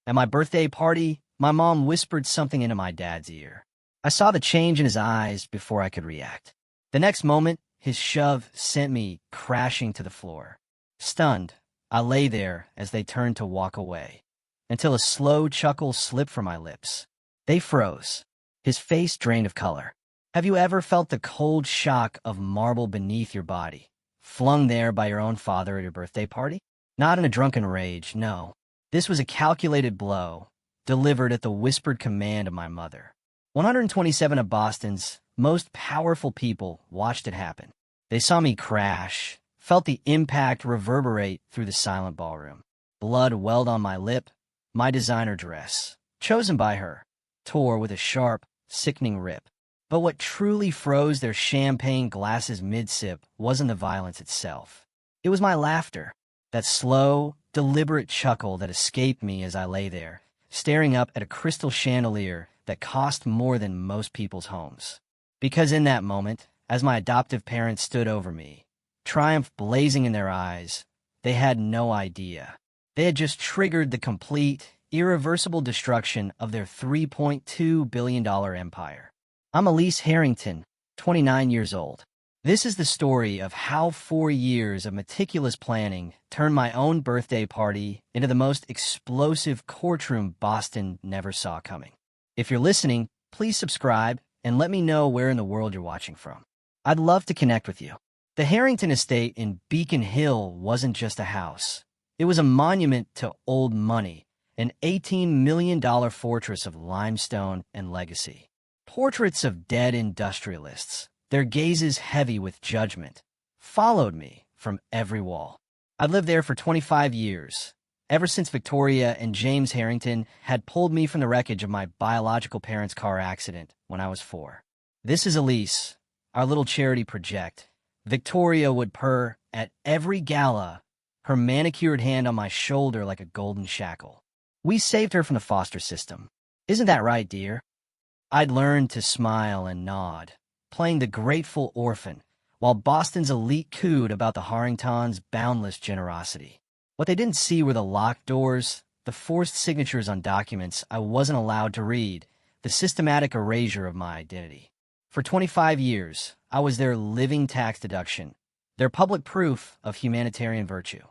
At my birthday party, my mom whispered something into my dad's ear. I saw the change in his eyes before I could react. The next moment, his shove sent me crashing to the floor. Stunned, I lay there as they turned to walk away, until a slow chuckle slipped from my lips. They froze, his face drained of color. Have you ever felt the cold shock of marble beneath your body, flung there by your own father at your birthday party? Not in a drunken rage, no. This was a calculated blow, delivered at the whispered command of my mother. 127 of Boston's most powerful people watched it happen. They saw me crash, felt the impact reverberate through the silent ballroom. Blood welled on my lip. My designer dress, chosen by her, tore with a sharp, sickening rip. But what truly froze their champagne glasses mid-sip wasn't the violence itself. It was my laughter, that slow, deliberate chuckle that escaped me as I lay there, staring up at a crystal chandelier that cost more than most people's homes. Because in that moment, as my adoptive parents stood over me, triumph blazing in their eyes, they had no idea. They had just triggered the complete, irreversible destruction of their $3.2 billion empire. I'm Elise Harrington, 29 years old. This is the story of how 4 years of meticulous planning turned my own birthday party into the most explosive courtroom Boston never saw coming. If you're listening, please subscribe and let me know where in the world you're watching from. I'd love to connect with you. The Harrington estate in Beacon Hill wasn't just a house. It was a monument to old money, an $18 million fortress of limestone and legacy. Portraits of dead industrialists, their gazes heavy with judgment, followed me from every wall. I'd lived there for 25 years, ever since Victoria and James Harrington had pulled me from the wreckage of my biological parents' car accident when I was 4. This is Elise, our little charity project. Victoria would purr at every gala, her manicured hand on my shoulder like a golden shackle. We saved her from the foster system. Isn't that right, dear? I'd learned to smile and nod, playing the grateful orphan, while Boston's elite cooed about the Harringtons' boundless generosity. What they didn't see were the locked doors, the forced signatures on documents I wasn't allowed to read, the systematic erasure of my identity. For 25 years, I was their living tax deduction, their public proof of humanitarian virtue.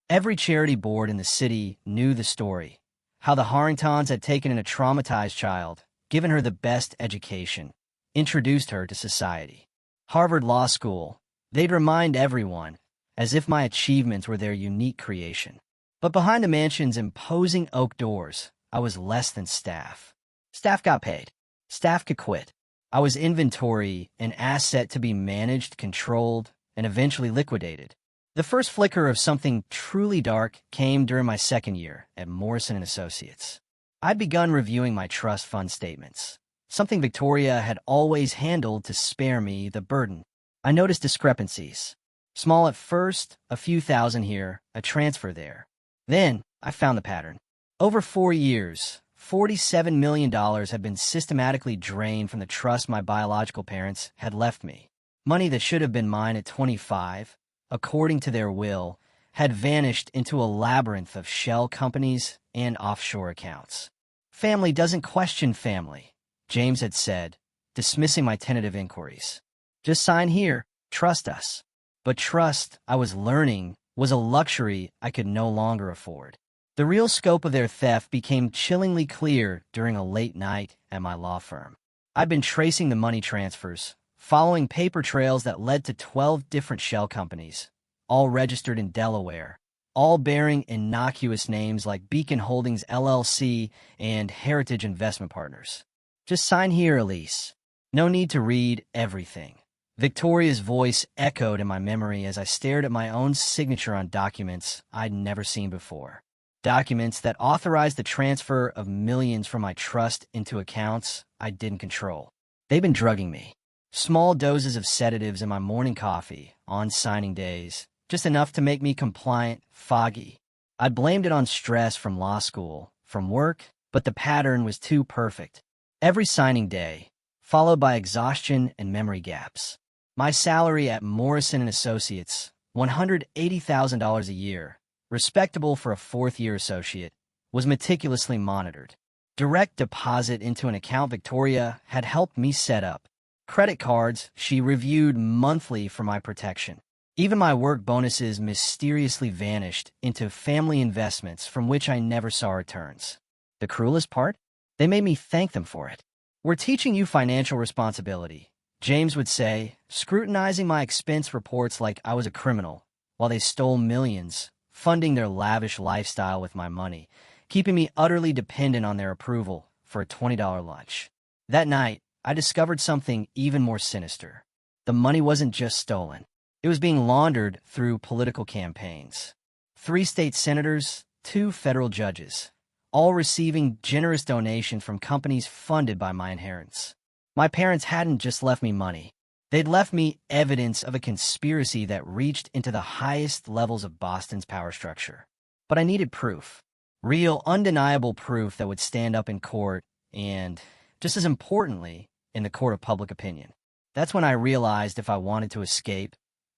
Every charity board in the city knew the story, how the Harringtons had taken in a traumatized child, given her the best education, introduced her to society. Harvard Law School, they'd remind everyone, as if my achievements were their unique creation. But behind the mansion's imposing oak doors, I was less than staff. Staff got paid. Staff could quit. I was inventory, an asset to be managed, controlled, and eventually liquidated. The first flicker of something truly dark came during my second year at Morrison & Associates. I'd begun reviewing my trust fund statements, something Victoria had always handled to spare me the burden. I noticed discrepancies. Small at first, a few thousand here, a transfer there. Then, I found the pattern. Over 4 years, $47 million had been systematically drained from the trust my biological parents had left me. Money that should have been mine at 25, according to their will, had vanished into a labyrinth of shell companies and offshore accounts. Family doesn't question family, James had said, dismissing my tentative inquiries. Just sign here, trust us. But trust, I was learning, was a luxury I could no longer afford. The real scope of their theft became chillingly clear during a late night at my law firm. I'd been tracing the money transfers, following paper trails that led to 12 different shell companies, all registered in Delaware, all bearing innocuous names like Beacon Holdings LLC and Heritage Investment Partners. Just sign here, Elise. No need to read everything. Victoria's voice echoed in my memory as I stared at my own signature on documents I'd never seen before. Documents that authorized the transfer of millions from my trust into accounts I didn't control. They'd been drugging me. Small doses of sedatives in my morning coffee on signing days, just enough to make me compliant, foggy. I'd blamed it on stress from law school, from work, but the pattern was too perfect. Every signing day, followed by exhaustion and memory gaps. My salary at Morrison & Associates, $180,000 a year, respectable for a fourth-year associate, was meticulously monitored. Direct deposit into an account Victoria had helped me set up. Credit cards she reviewed monthly for my protection. Even my work bonuses mysteriously vanished into family investments from which I never saw returns. The cruelest part? They made me thank them for it. "We're teaching you financial responsibility," James would say, scrutinizing my expense reports like I was a criminal, while they stole millions, funding their lavish lifestyle with my money, keeping me utterly dependent on their approval for a $20 lunch. That night, I discovered something even more sinister. The money wasn't just stolen. It was being laundered through political campaigns. 3 state senators, 2 federal judges, all receiving generous donations from companies funded by my inheritance. My parents hadn't just left me money. They'd left me evidence of a conspiracy that reached into the highest levels of Boston's power structure. But I needed proof. Real, undeniable proof that would stand up in court and, just as importantly, in the court of public opinion. That's when I realized if I wanted to escape,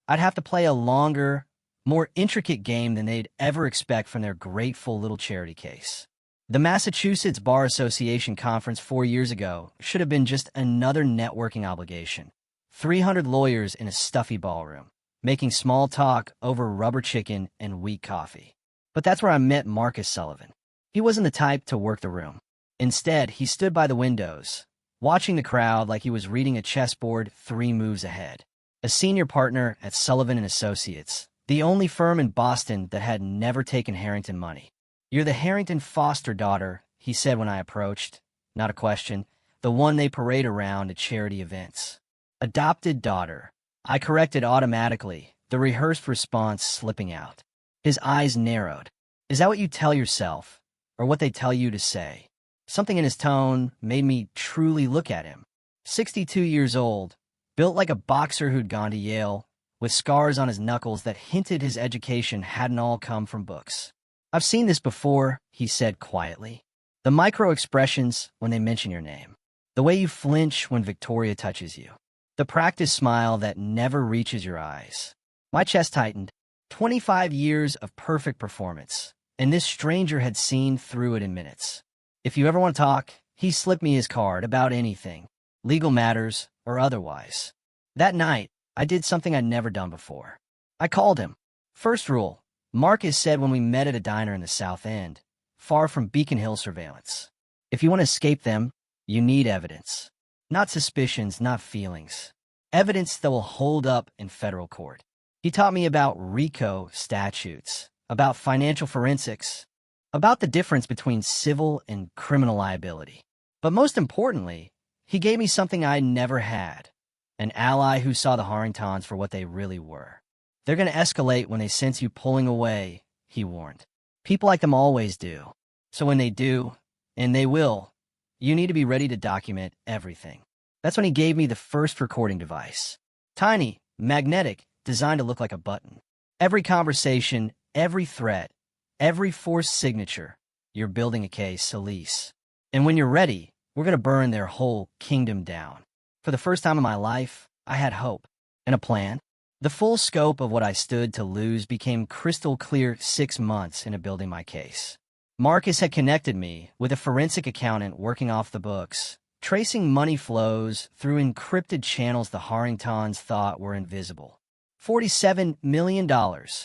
I'd have to play a longer, more intricate game than they'd ever expect from their grateful little charity case. The Massachusetts Bar Association conference 4 years ago should have been just another networking obligation. 300 lawyers in a stuffy ballroom, making small talk over rubber chicken and weak coffee. But that's where I met Marcus Sullivan. He wasn't the type to work the room. Instead, he stood by the windows, watching the crowd like he was reading a chessboard 3 moves ahead. A senior partner at Sullivan & Associates, the only firm in Boston that had never taken Harrington money. "You're the Harrington foster daughter," he said when I approached. Not a question. The one they parade around at charity events. "Adopted daughter." I corrected automatically, the rehearsed response slipping out. His eyes narrowed. "Is that what you tell yourself, or what they tell you to say?" Something in his tone made me truly look at him. 62 years old, built like a boxer who'd gone to Yale, with scars on his knuckles that hinted his education hadn't all come from books. "I've seen this before," he said quietly. "The micro-expressions when they mention your name. The way you flinch when Victoria touches you. The practice smile that never reaches your eyes." My chest tightened. 25 years of perfect performance, and this stranger had seen through it in minutes. "If you ever want to talk," he slipped me his card about anything, legal matters or otherwise. That night, I did something I'd never done before. I called him. First rule, Marcus said when we met at a diner in the South End, far from Beacon Hill surveillance. If you want to escape them, you need evidence. Not suspicions, not feelings. Evidence that will hold up in federal court. He taught me about RICO statutes, about financial forensics, about the difference between civil and criminal liability. But most importantly, he gave me something I never had, an ally who saw the Harringtons for what they really were. "They're going to escalate when they sense you pulling away," he warned. "People like them always do. So when they do, and they will, you need to be ready to document everything." That's when he gave me the first recording device. Tiny, magnetic, designed to look like a button. Every conversation, every threat, every forced signature, you're building a case, a lease. And when you're ready, we're going to burn their whole kingdom down. For the first time in my life, I had hope and a plan. The full scope of what I stood to lose became crystal clear 6 months into building my case. Marcus had connected me with a forensic accountant working off the books, tracing money flows through encrypted channels the Harringtons thought were invisible. $47 million,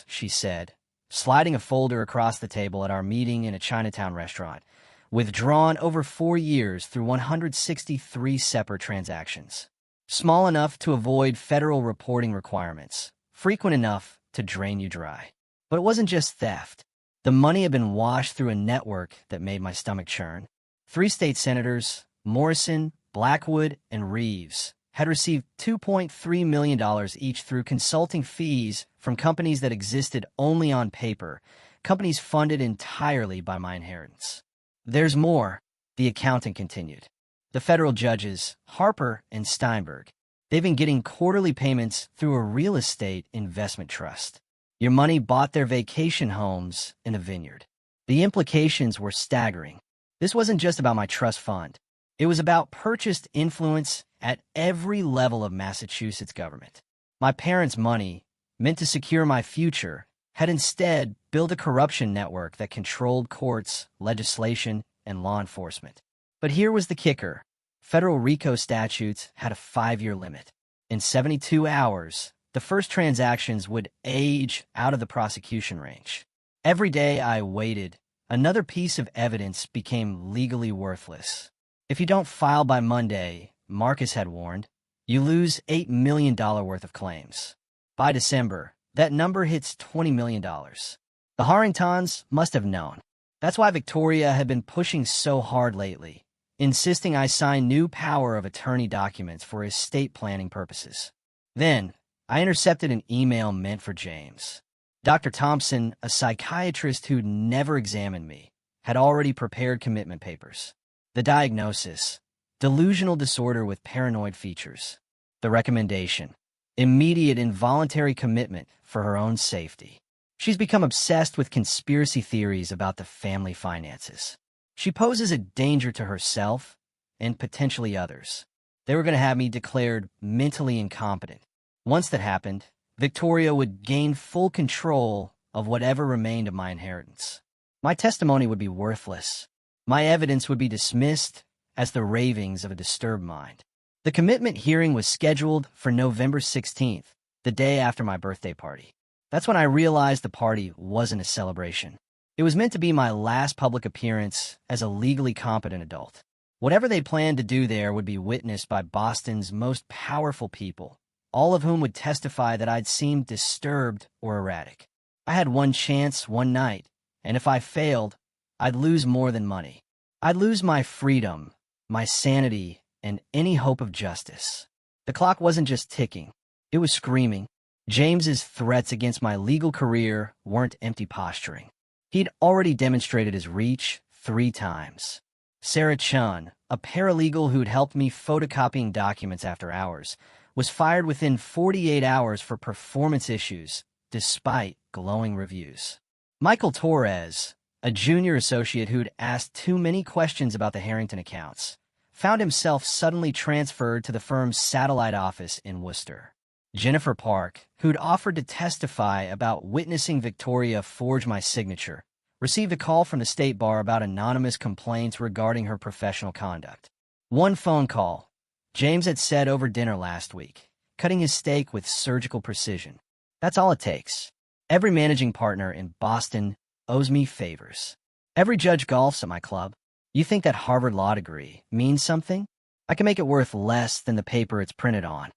she said, sliding a folder across the table at our meeting in a Chinatown restaurant, withdrawn over 4 years through 163 separate transactions. Small enough to avoid federal reporting requirements, frequent enough to drain you dry. But it wasn't just theft. The money had been washed through a network that made my stomach churn. 3 state senators, Morrison, Blackwood, and Reeves, had received $2.3 million each through consulting fees from companies that existed only on paper, companies funded entirely by my inheritance. "There's more," the accountant continued. "The federal judges, Harper and Steinberg, they've been getting quarterly payments through a real estate investment trust. Your money bought their vacation homes in a vineyard." The implications were staggering. This wasn't just about my trust fund. It was about purchased influence at every level of Massachusetts government. My parents' money, meant to secure my future, had instead build a corruption network that controlled courts, legislation, and law enforcement. But here was the kicker. Federal RICO statutes had a 5-year limit. In 72 hours, the first transactions would age out of the prosecution range. Every day I waited, another piece of evidence became legally worthless. If you don't file by Monday, Marcus had warned, you lose $8 million worth of claims. By December, that number hits $20 million. The Harringtons must have known. That's why Victoria had been pushing so hard lately, insisting I sign new power of attorney documents for estate planning purposes. Then, I intercepted an email meant for James. Dr. Thompson, a psychiatrist who'd never examined me, had already prepared commitment papers. The diagnosis: delusional disorder with paranoid features. The recommendation: immediate involuntary commitment for her own safety. She's become obsessed with conspiracy theories about the family finances. She poses a danger to herself and potentially others. They were going to have me declared mentally incompetent. Once that happened, Victoria would gain full control of whatever remained of my inheritance. My testimony would be worthless. My evidence would be dismissed as the ravings of a disturbed mind. The commitment hearing was scheduled for November 16th, the day after my birthday party. That's when I realized the party wasn't a celebration. It was meant to be my last public appearance as a legally competent adult. Whatever they planned to do there would be witnessed by Boston's most powerful people, all of whom would testify that I'd seemed disturbed or erratic. I had one chance, one night, and if I failed, I'd lose more than money. I'd lose my freedom, my sanity, and any hope of justice. The clock wasn't just ticking, it was screaming. James's threats against my legal career weren't empty posturing. He'd already demonstrated his reach 3 times. Sarah Chun, a paralegal who'd helped me photocopying documents after hours, was fired within 48 hours for performance issues, despite glowing reviews. Michael Torres, a junior associate who'd asked too many questions about the Harrington accounts, found himself suddenly transferred to the firm's satellite office in Worcester. Jennifer Park, who'd offered to testify about witnessing Victoria forge my signature, received a call from the State Bar about anonymous complaints regarding her professional conduct. One phone call, James had said over dinner last week, cutting his steak with surgical precision. That's all it takes. Every managing partner in Boston owes me favors. Every judge golfs at my club. You think that Harvard law degree means something? I can make it worth less than the paper it's printed on.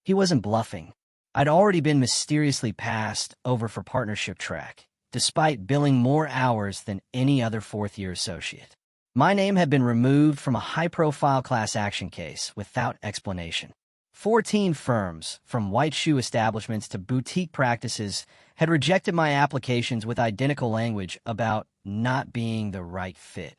He wasn't bluffing. I'd already been mysteriously passed over for partnership track, despite billing more hours than any other fourth-year associate. My name had been removed from a high-profile class action case without explanation. 14 firms, from white shoe establishments to boutique practices, had rejected my applications with identical language about not being the right fit.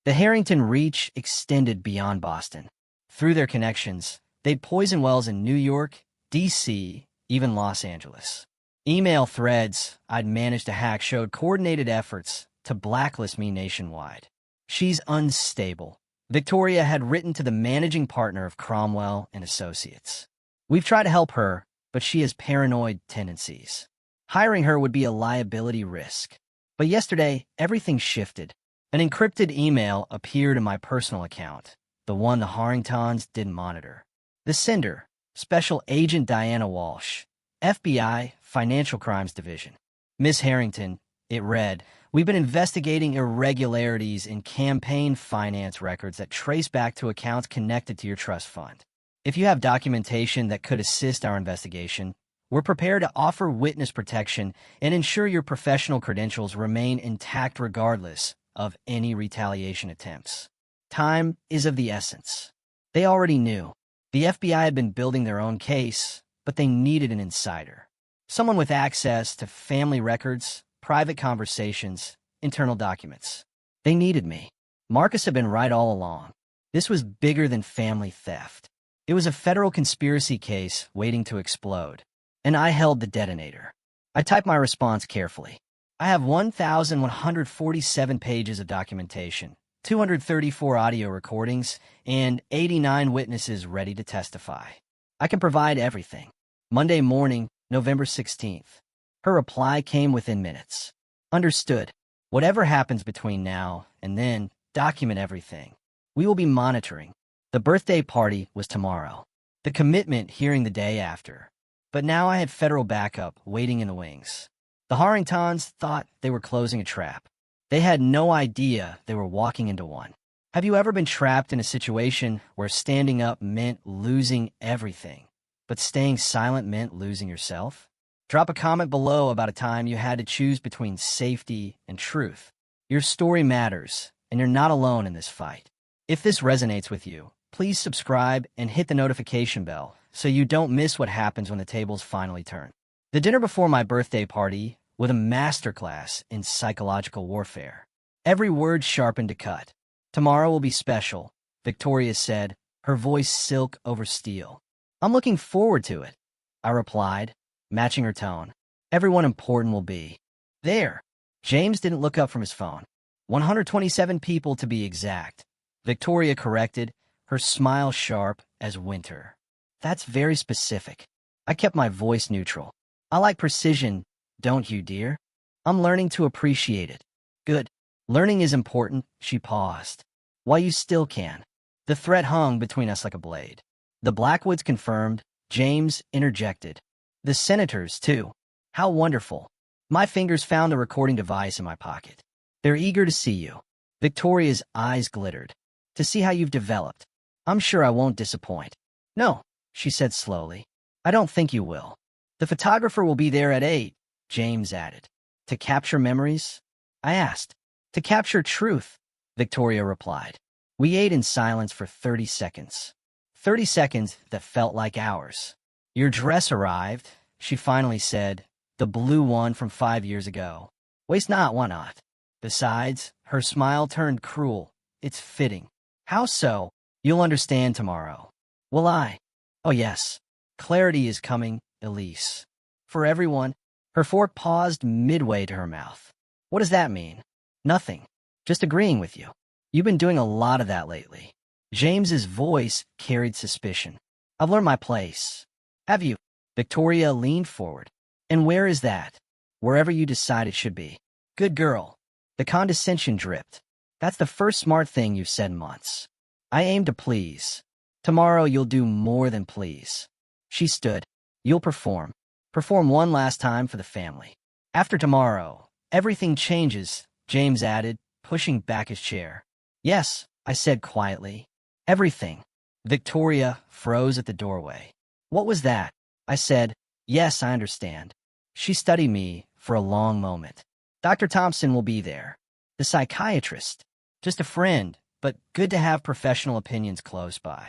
The Harrington reach extended beyond Boston. Through their connections, they'd poison wells in New York, D.C., even Los Angeles. Email threads I'd managed to hack showed coordinated efforts to blacklist me nationwide. She's unstable. Victoria had written to the managing partner of Cromwell and Associates. We've tried to help her, but she has paranoid tendencies. Hiring her would be a liability risk. But yesterday, everything shifted. An encrypted email appeared in my personal account, the one the Harringtons didn't monitor. The sender, Special Agent Diana Walsh, FBI, Financial Crimes Division. Miss Harrington, it read, we've been investigating irregularities in campaign finance records that trace back to accounts connected to your trust fund. If you have documentation that could assist our investigation, we're prepared to offer witness protection and ensure your professional credentials remain intact regardless of any retaliation attempts. Time is of the essence. They already knew. The FBI had been building their own case, but they needed an insider. Someone with access to family records, private conversations, internal documents. They needed me. Marcus had been right all along. This was bigger than family theft. It was a federal conspiracy case waiting to explode, and I held the detonator. I typed my response carefully. I have 1,147 pages of documentation, 234 audio recordings, and 89 witnesses ready to testify. I can provide everything. Monday morning, November 16th. Her reply came within minutes. Understood. Whatever happens between now and then, document everything. We will be monitoring. The birthday party was tomorrow. The commitment hearing the day after. But now I had federal backup waiting in the wings. The Harringtons thought they were closing a trap. They had no idea they were walking into one. Have you ever been trapped in a situation where standing up meant losing everything, but staying silent meant losing yourself? Drop a comment below about a time you had to choose between safety and truth. Your story matters, and you're not alone in this fight. If this resonates with you, please subscribe and hit the notification bell so you don't miss what happens when the tables finally turn. The dinner before my birthday party was a masterclass in psychological warfare. Every word sharpened to cut. Tomorrow will be special, Victoria said, her voice silk over steel. I'm looking forward to it, I replied, matching her tone. Everyone important will be there. James didn't look up from his phone. 127 people to be exact, Victoria corrected, her smile sharp as winter. That's very specific. I kept my voice neutral. I like precision, don't you, dear? I'm learning to appreciate it. Good. Learning is important, she paused. While you still can. The threat hung between us like a blade. The Blackwoods confirmed, James interjected. The senators, too. How wonderful. My fingers found a recording device in my pocket. They're eager to see you. Victoria's eyes glittered. To see how you've developed. I'm sure I won't disappoint. No, she said slowly. I don't think you will. The photographer will be there at 8, James added. To capture memories? I asked. To capture truth, Victoria replied. We ate in silence for 30 seconds. 30 seconds that felt like hours. Your dress arrived, she finally said, the blue one from 5 years ago. Waste not, why not? Besides, her smile turned cruel. It's fitting. How so? You'll understand tomorrow. Will I? Oh yes. Clarity is coming, Elise. For everyone. Her fork paused midway to her mouth. What does that mean? Nothing. Just agreeing with you. You've been doing a lot of that lately. James's voice carried suspicion. I've learned my place. Have you? Victoria leaned forward. And where is that? Wherever you decide it should be. Good girl. The condescension dripped. That's the first smart thing you've said in months. I aim to please. Tomorrow you'll do more than please. She stood. You'll perform. Perform one last time for the family. After tomorrow, everything changes, James added, pushing back his chair. Yes, I said quietly. Everything. Victoria froze at the doorway. What was that? I said, yes, I understand. She studied me for a long moment. Dr. Thompson will be there. The psychiatrist. Just a friend, but good to have professional opinions close by.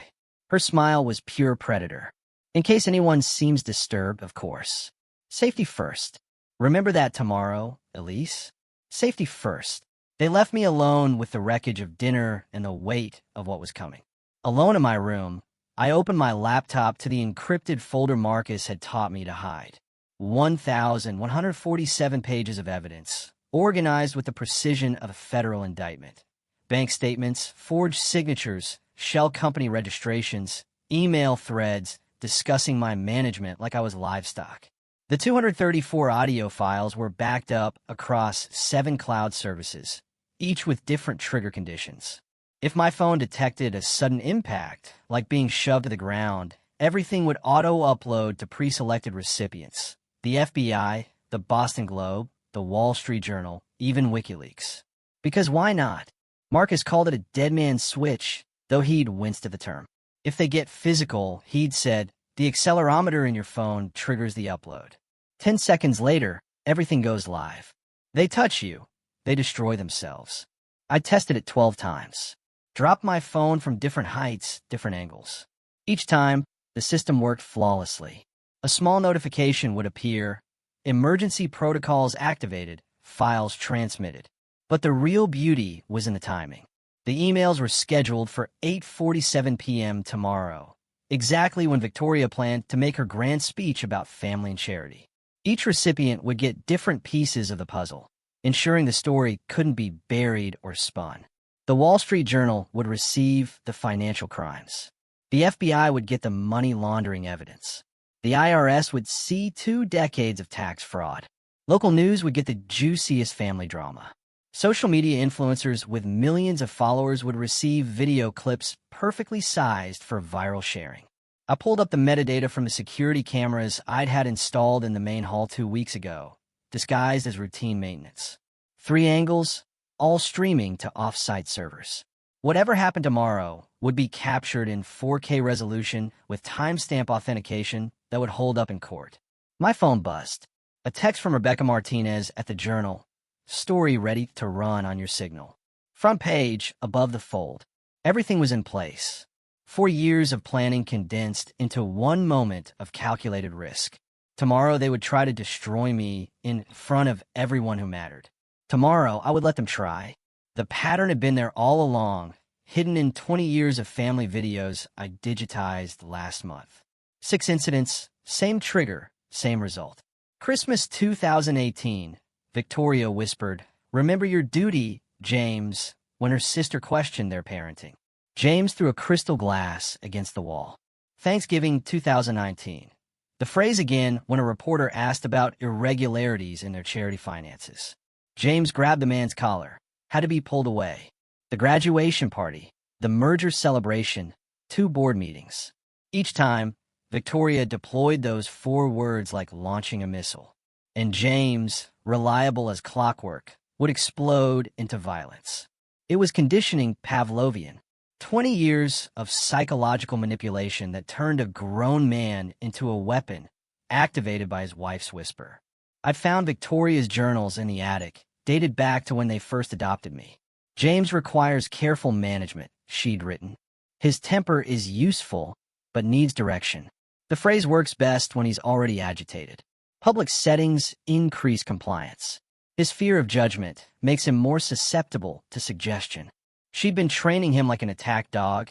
Her smile was pure predator. In case anyone seems disturbed, of course. Safety first. Remember that tomorrow, Elise? Safety first. They left me alone with the wreckage of dinner and the weight of what was coming. Alone in my room, I opened my laptop to the encrypted folder Marcus had taught me to hide. 1,147 pages of evidence, organized with the precision of a federal indictment. Bank statements, forged signatures, shell company registrations, email threads discussing my management like I was livestock. The 234 audio files were backed up across 7 cloud services, each with different trigger conditions. If my phone detected a sudden impact, like being shoved to the ground, everything would auto-upload to pre-selected recipients. The FBI, the Boston Globe, the Wall Street Journal, even WikiLeaks. Because why not? Marcus called it a dead man's switch, though he'd winced at the term. If they get physical, he'd said, the accelerometer in your phone triggers the upload. 10 seconds later, everything goes live. They touch you. They destroy themselves. I tested it 12 times. Dropped my phone from different heights, different angles. Each time, the system worked flawlessly. A small notification would appear, emergency protocols activated, files transmitted. But the real beauty was in the timing. The emails were scheduled for 8:47 p.m. tomorrow, exactly when Victoria planned to make her grand speech about family and charity. Each recipient would get different pieces of the puzzle, ensuring the story couldn't be buried or spun. The Wall Street Journal would receive the financial crimes. The FBI would get the money laundering evidence. The IRS would see 2 decades of tax fraud. Local news would get the juiciest family drama. Social media influencers with millions of followers would receive video clips perfectly sized for viral sharing. I pulled up the metadata from the security cameras I'd had installed in the main hall 2 weeks ago, disguised as routine maintenance. 3 angles, all streaming to off-site servers. Whatever happened tomorrow would be captured in 4K resolution with timestamp authentication that would hold up in court. My phone buzzed. A text from Rebecca Martinez at the Journal. Story ready to run on your signal. Front page, above the fold. Everything was in place. 4 years of planning condensed into 1 moment of calculated risk. Tomorrow they would try to destroy me in front of everyone who mattered. Tomorrow I would let them try. The pattern had been there all along, hidden in 20 years of family videos I digitized last month. 6 incidents, same trigger, same result. Christmas 2018, Victoria whispered, "Remember your duty, James," when her sister questioned their parenting. James threw a crystal glass against the wall. Thanksgiving 2019. The phrase again when a reporter asked about irregularities in their charity finances. James grabbed the man's collar, had to be pulled away. The graduation party, the merger celebration, 2 board meetings. Each time, Victoria deployed those 4 words like launching a missile. And James, reliable as clockwork, would explode into violence. It was conditioning Pavlovian. 20 years of psychological manipulation that turned a grown man into a weapon, activated by his wife's whisper. I'd found Victoria's journals in the attic, dated back to when they first adopted me. James requires careful management, she'd written. His temper is useful, but needs direction. The phrase works best when he's already agitated. Public settings increase compliance. His fear of judgment makes him more susceptible to suggestion. She'd been training him like an attack dog,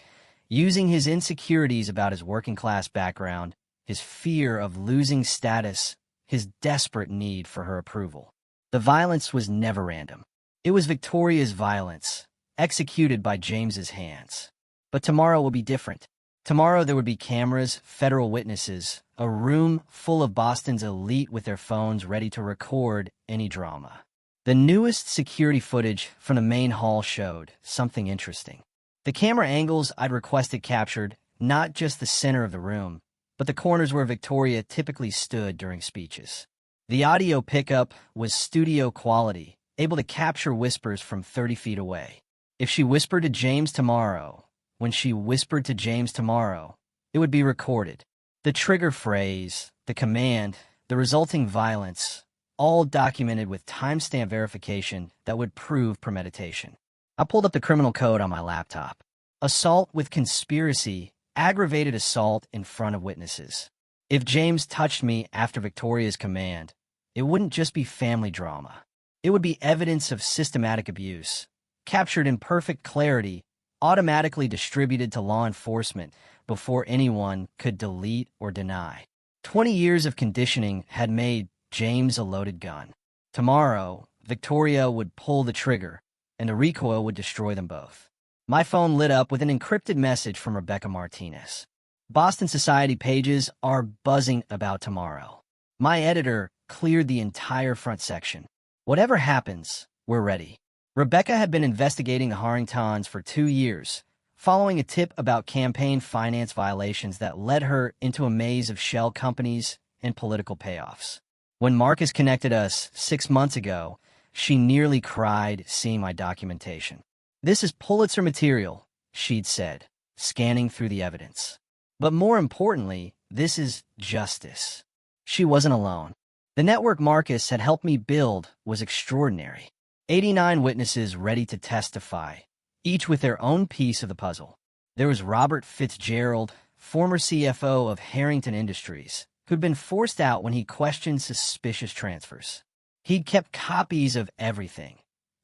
using his insecurities about his working-class background, his fear of losing status, his desperate need for her approval. The violence was never random. It was Victoria's violence, executed by James's hands. But tomorrow will be different. Tomorrow there would be cameras, federal witnesses, a room full of Boston's elite with their phones ready to record any drama. The newest security footage from the main hall showed something interesting. The camera angles I'd requested captured not just the center of the room, but the corners where Victoria typically stood during speeches. The audio pickup was studio quality, able to capture whispers from 30 feet away. If she whispered to James tomorrow, when she whispered to James tomorrow, it would be recorded. The trigger phrase, the command, the resulting violence, all documented with timestamp verification that would prove premeditation. I pulled up the criminal code on my laptop. Assault with conspiracy, aggravated assault in front of witnesses. If James touched me after Victoria's command, it wouldn't just be family drama. It would be evidence of systematic abuse, captured in perfect clarity, automatically distributed to law enforcement before anyone could delete or deny. 20 years of conditioning had made James a loaded gun. Tomorrow, Victoria would pull the trigger, and the recoil would destroy them both. My phone lit up with an encrypted message from Rebecca Martinez. Boston Society pages are buzzing about tomorrow. My editor cleared the entire front section. Whatever happens, we're ready. Rebecca had been investigating the Harringtons for 2 years, following a tip about campaign finance violations that led her into a maze of shell companies and political payoffs. When Marcus connected us 6 months ago, she nearly cried seeing my documentation. "This is Pulitzer material," she'd said, scanning through the evidence. But more importantly, this is justice. She wasn't alone. The network Marcus had helped me build was extraordinary. 89 witnesses ready to testify, each with their own piece of the puzzle. There was Robert Fitzgerald, former CFO of Harrington Industries, who'd been forced out when he questioned suspicious transfers. He'd kept copies of everything.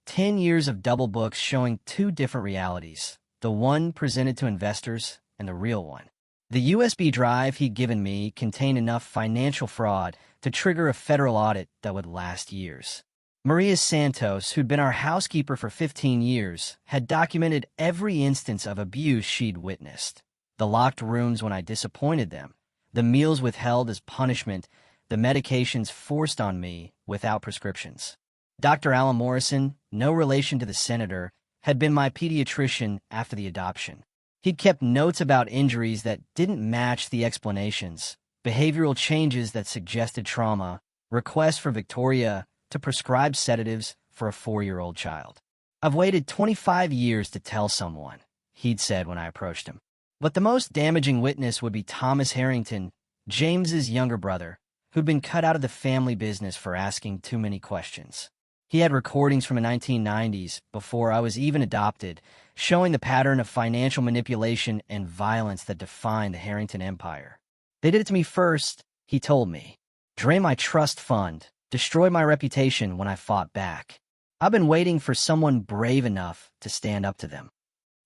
10 years of double books showing 2 different realities, the one presented to investors and the real one. The USB drive he'd given me contained enough financial fraud to trigger a federal audit that would last years. Maria Santos, who'd been our housekeeper for 15 years, had documented every instance of abuse she'd witnessed. The locked rooms when I disappointed them, the meals withheld as punishment, the medications forced on me without prescriptions. Dr. Alan Morrison, no relation to the senator, had been my pediatrician after the adoption. He'd kept notes about injuries that didn't match the explanations, behavioral changes that suggested trauma, requests for Victoria to prescribe sedatives for a 4-year-old child. "I've waited 25 years to tell someone," he'd said when I approached him. But the most damaging witness would be Thomas Harrington, James's younger brother, who'd been cut out of the family business for asking too many questions. He had recordings from the 1990s, before I was even adopted, showing the pattern of financial manipulation and violence that defined the Harrington empire. "They did it to me first," he told me. "Drained my trust fund, destroyed my reputation when I fought back. I've been waiting for someone brave enough to stand up to them."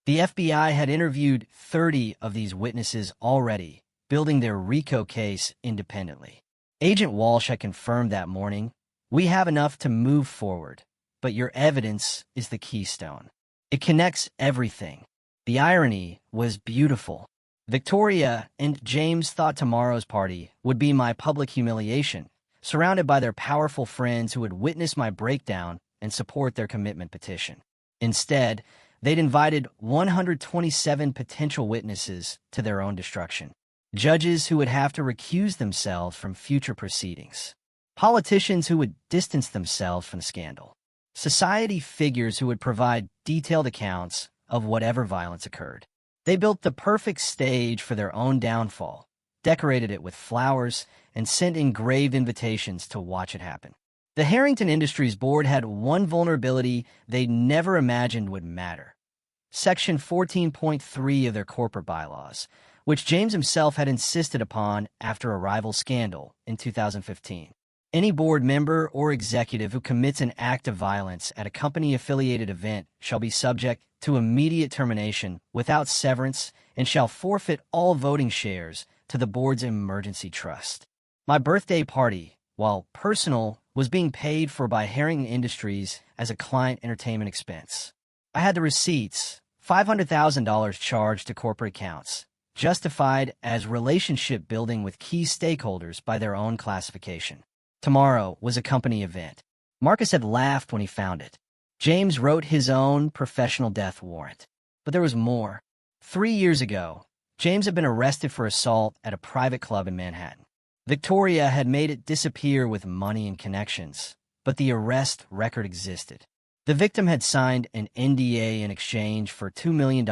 The FBI had interviewed 30 of these witnesses already, building their RICO case independently. Agent Walsh had confirmed that morning, "We have enough to move forward, but your evidence is the keystone. It connects everything." The irony was beautiful. Victoria and James thought tomorrow's party would be my public humiliation, surrounded by their powerful friends who would witness my breakdown and support their commitment petition. Instead, they'd invited 127 potential witnesses to their own destruction. Judges who would have to recuse themselves from future proceedings. Politicians who would distance themselves from the scandal. Society figures who would provide detailed accounts of whatever violence occurred. They built the perfect stage for their own downfall, decorated it with flowers, and sent engraved invitations to watch it happen. The Harrington Industries Board had one vulnerability they never imagined would matter. Section 14.3 of their corporate bylaws, which James himself had insisted upon after a rival scandal in 2015. Any board member or executive who commits an act of violence at a company-affiliated event shall be subject to immediate termination without severance and shall forfeit all voting shares to the board's emergency trust. My birthday party, while personal, was being paid for by Harrington Industries as a client entertainment expense. I had the receipts, $500,000 charged to corporate accounts, justified as relationship building with key stakeholders by their own classification. Tomorrow was a company event. Marcus had laughed when he found it. James wrote his own professional death warrant. But there was more. 3 years ago, James had been arrested for assault at a private club in Manhattan. Victoria had made it disappear with money and connections, but the arrest record existed. The victim had signed an NDA in exchange for $2 million,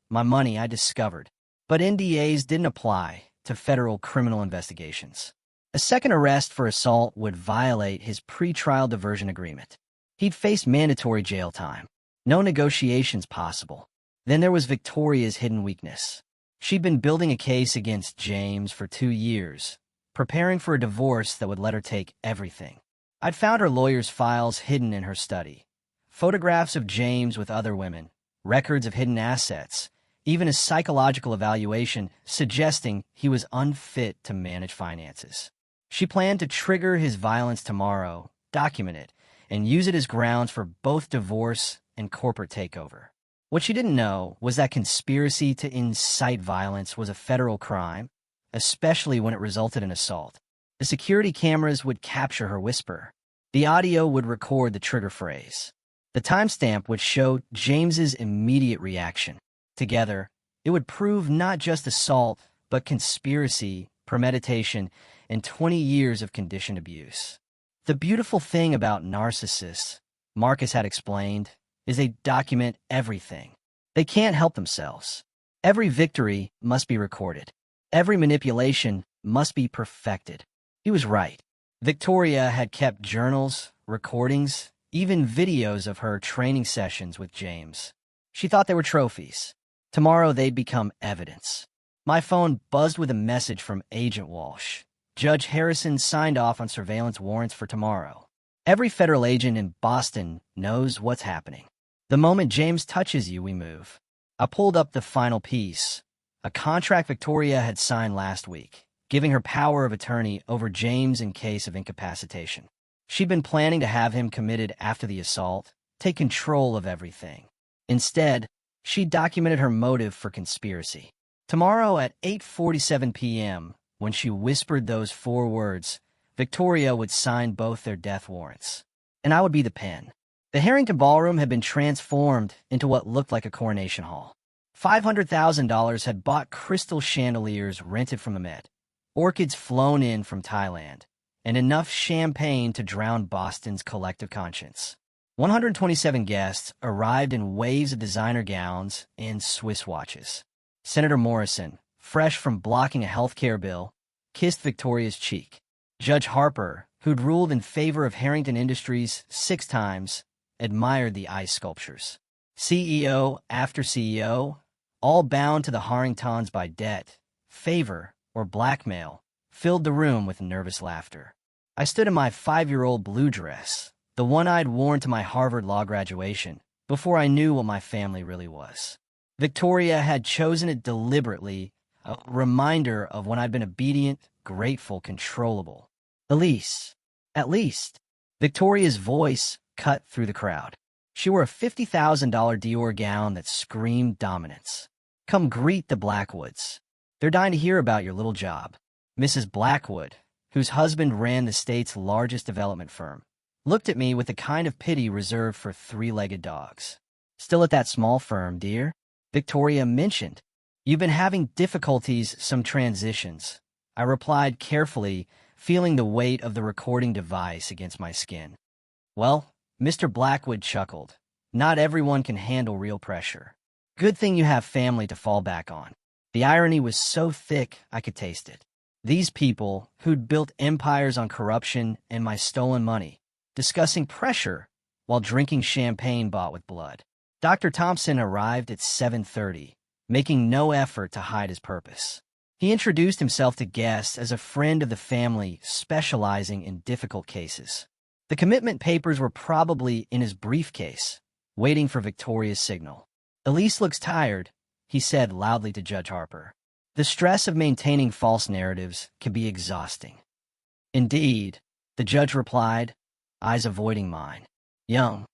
my money I discovered. But NDAs didn't apply to federal criminal investigations. A second arrest for assault would violate his pretrial diversion agreement. He'd face mandatory jail time. No negotiations possible. Then there was Victoria's hidden weakness. She'd been building a case against James for 2 years, preparing for a divorce that would let her take everything. I'd found her lawyer's files hidden in her study. Photographs of James with other women, records of hidden assets, even a psychological evaluation suggesting he was unfit to manage finances. She planned to trigger his violence tomorrow, document it, and use it as grounds for both divorce and corporate takeover. What she didn't know was that conspiracy to incite violence was a federal crime, especially when it resulted in assault. The security cameras would capture her whisper. The audio would record the trigger phrase. The timestamp would show James's immediate reaction. Together, it would prove not just assault, but conspiracy, premeditation, and 20 years of conditioned abuse. The beautiful thing about narcissists, Marcus had explained, is they document everything. They can't help themselves. Every victory must be recorded. Every manipulation must be perfected. He was right. Victoria had kept journals, recordings, even videos of her training sessions with James. She thought they were trophies. Tomorrow they'd become evidence. My phone buzzed with a message from Agent Walsh. Judge Harrison signed off on surveillance warrants for tomorrow. Every federal agent in Boston knows what's happening. The moment James touches you, we move. I pulled up the final piece, a contract Victoria had signed last week, giving her power of attorney over James in case of incapacitation. She'd been planning to have him committed after the assault, take control of everything. Instead, she documented her motive for conspiracy. Tomorrow at 8:47 p.m., when she whispered those 4 words, Victoria would sign both their death warrants, and I would be the pen. The Harrington Ballroom had been transformed into what looked like a coronation hall. $500,000 had bought crystal chandeliers rented from the Met, orchids flown in from Thailand, and enough champagne to drown Boston's collective conscience. 127 guests arrived in waves of designer gowns and Swiss watches. Senator Morrison, fresh from blocking a healthcare bill, kissed Victoria's cheek. Judge Harper, who'd ruled in favor of Harrington Industries 6 times, admired the ice sculptures. CEO after CEO, all bound to the Harringtons by debt, favor, or blackmail, filled the room with nervous laughter. I stood in my 5-year-old blue dress, the one I'd worn to my Harvard Law graduation, before I knew what my family really was. Victoria had chosen it deliberately, a reminder of when I'd been obedient, grateful, controllable. Elise, at least. Victoria's voice cut through the crowd. She wore a $50,000 Dior gown that screamed dominance. Come greet the Blackwoods. They're dying to hear about your little job. Mrs. Blackwood, whose husband ran the state's largest development firm, looked at me with the kind of pity reserved for 3-legged dogs. Still at that small firm, dear? Victoria mentioned. You've been having difficulties, some transitions. I replied carefully, feeling the weight of the recording device against my skin. Well, Mr. Blackwood chuckled. Not everyone can handle real pressure. Good thing you have family to fall back on. The irony was so thick I could taste it. These people, who'd built empires on corruption and my stolen money, discussing pressure while drinking champagne bought with blood. Dr. Thompson arrived at 7:30, making no effort to hide his purpose. He introduced himself to guests as a friend of the family specializing in difficult cases. The commitment papers were probably in his briefcase, waiting for Victoria's signal. Elise looks tired, he said loudly to Judge Harper. The stress of maintaining false narratives can be exhausting. Indeed, the judge replied, eyes avoiding mine. Young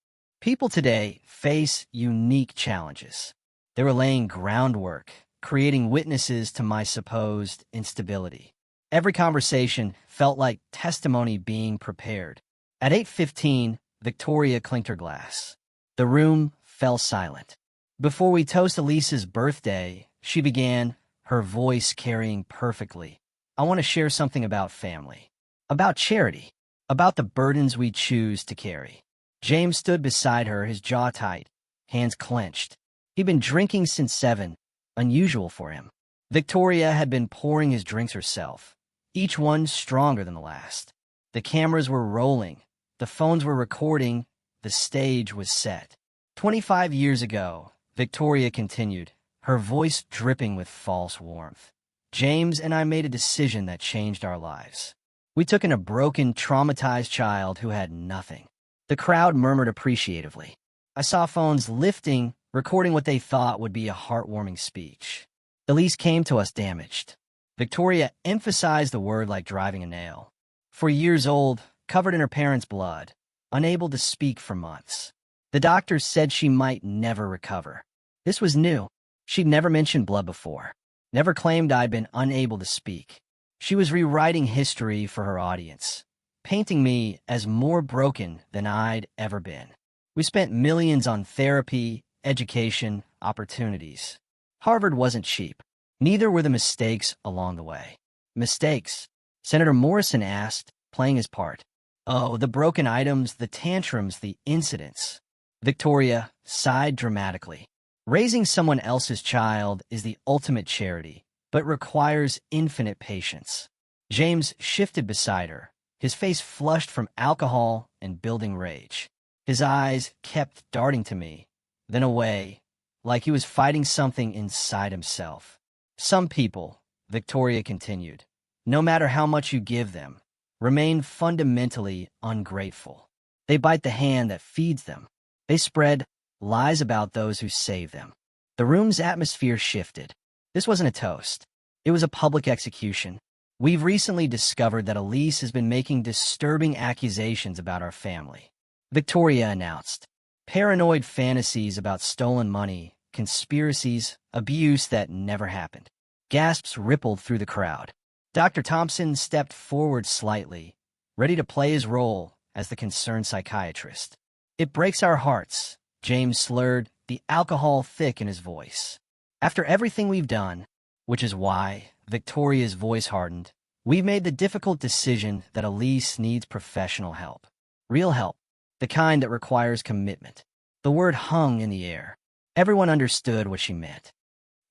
people today face unique challenges. They were laying groundwork, creating witnesses to my supposed instability. Every conversation felt like testimony being prepared. At 8:15, Victoria clinked her glass. The room fell silent. Before we toast Elise's birthday, she began, her voice carrying perfectly. I want to share something about family, about charity, about the burdens we choose to carry. James stood beside her, his jaw tight, hands clenched. He'd been drinking since 7, unusual for him. Victoria had been pouring his drinks herself, each one stronger than the last. The cameras were rolling, the phones were recording, the stage was set. 25 years ago, Victoria continued, her voice dripping with false warmth. James and I made a decision that changed our lives. We took in a broken, traumatized child who had nothing. The crowd murmured appreciatively. I saw phones lifting, recording what they thought would be a heartwarming speech. Elise came to us damaged. Victoria emphasized the word like driving a nail. 4 years old, covered in her parents' blood, unable to speak for months. The doctors said she might never recover. This was new. She'd never mentioned blood before, never claimed I'd been unable to speak. She was rewriting history for her audience, painting me as more broken than I'd ever been. We spent millions on therapy, education, opportunities. Harvard wasn't cheap. Neither were the mistakes along the way. Mistakes? Senator Morrison asked, playing his part. Oh, the broken items, the tantrums, the incidents. Victoria sighed dramatically. Raising someone else's child is the ultimate charity, but requires infinite patience. James shifted beside her, his face flushed from alcohol and building rage. His eyes kept darting to me, then away, like he was fighting something inside himself. Some people, Victoria continued, no matter how much you give them, remain fundamentally ungrateful. They bite the hand that feeds them. They spread lies about those who save them. The room's atmosphere shifted. This wasn't a toast. It was a public execution. We've recently discovered that Elise has been making disturbing accusations about our family. Victoria announced. Paranoid fantasies about stolen money, conspiracies, abuse that never happened. Gasps rippled through the crowd. Dr. Thompson stepped forward slightly, ready to play his role as the concerned psychiatrist. "It breaks our hearts," James slurred, the alcohol thick in his voice. "After everything we've done," which is why Victoria's voice hardened, "we've made the difficult decision that Elise needs professional help. Real help. The kind that requires commitment." The word hung in the air. Everyone understood what she meant.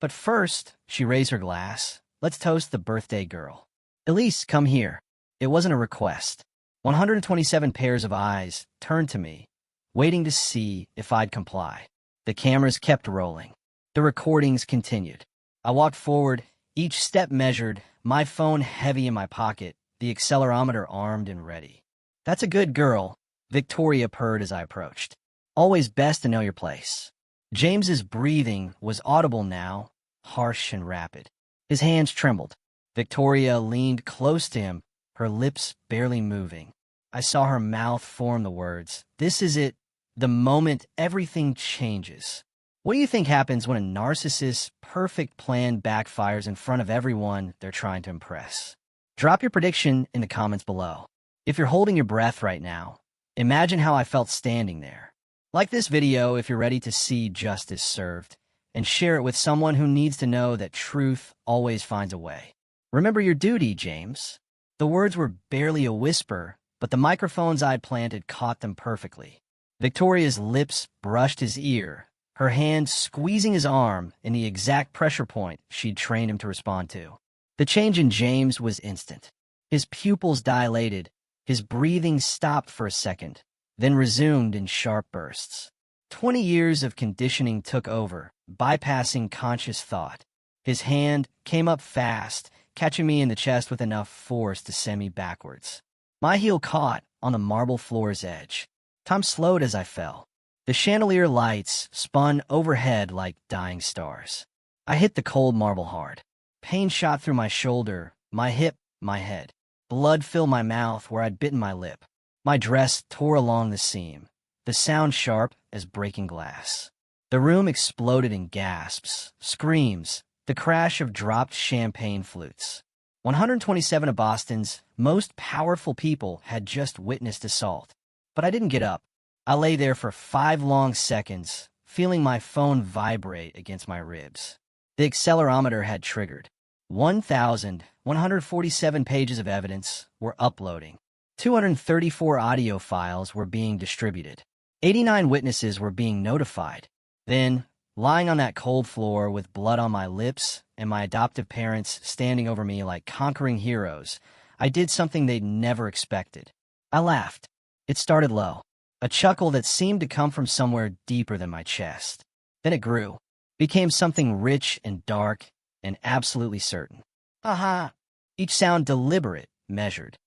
"But first," she raised her glass, "let's toast the birthday girl. Elise, come here." It wasn't a request. 127 pairs of eyes turned to me, waiting to see if I'd comply. The cameras kept rolling. The recordings continued. I walked forward, each step measured, my phone heavy in my pocket, the accelerometer armed and ready. "That's a good girl," Victoria purred as I approached. "Always best to know your place." James's breathing was audible now, harsh and rapid. His hands trembled. Victoria leaned close to him, her lips barely moving. I saw her mouth form the words, "This is it, the moment everything changes." What do you think happens when a narcissist's perfect plan backfires in front of everyone they're trying to impress? Drop your prediction in the comments below. If you're holding your breath right now, imagine how I felt standing there. Like this video if you're ready to see justice served, and share it with someone who needs to know that truth always finds a way. Remember your duty, James. The words were barely a whisper, but the microphones I'd planted caught them perfectly. Victoria's lips brushed his ear, her hand squeezing his arm in the exact pressure point she'd trained him to respond to. The change in James was instant. His pupils dilated, his breathing stopped for a second, then resumed in sharp bursts. 20 years of conditioning took over, bypassing conscious thought. His hand came up fast, catching me in the chest with enough force to send me backwards. My heel caught on the marble floor's edge. Time slowed as I fell. The chandelier lights spun overhead like dying stars. I hit the cold marble hard. Pain shot through my shoulder, my hip, my head. Blood filled my mouth where I'd bitten my lip. My dress tore along the seam, the sound sharp as breaking glass. The room exploded in gasps, screams, the crash of dropped champagne flutes. 127 of Boston's most powerful people had just witnessed assault. But I didn't get up. I lay there for 5 long seconds, feeling my phone vibrate against my ribs. The accelerometer had triggered. 1,147 pages of evidence were uploading. 234 audio files were being distributed. 89 witnesses were being notified. Then, lying on that cold floor with blood on my lips and my adoptive parents standing over me like conquering heroes, I did something they'd never expected. I laughed. It started low, a chuckle that seemed to come from somewhere deeper than my chest. Then it grew, became something rich and dark and absolutely certain. Ha! Each sound deliberate, measured.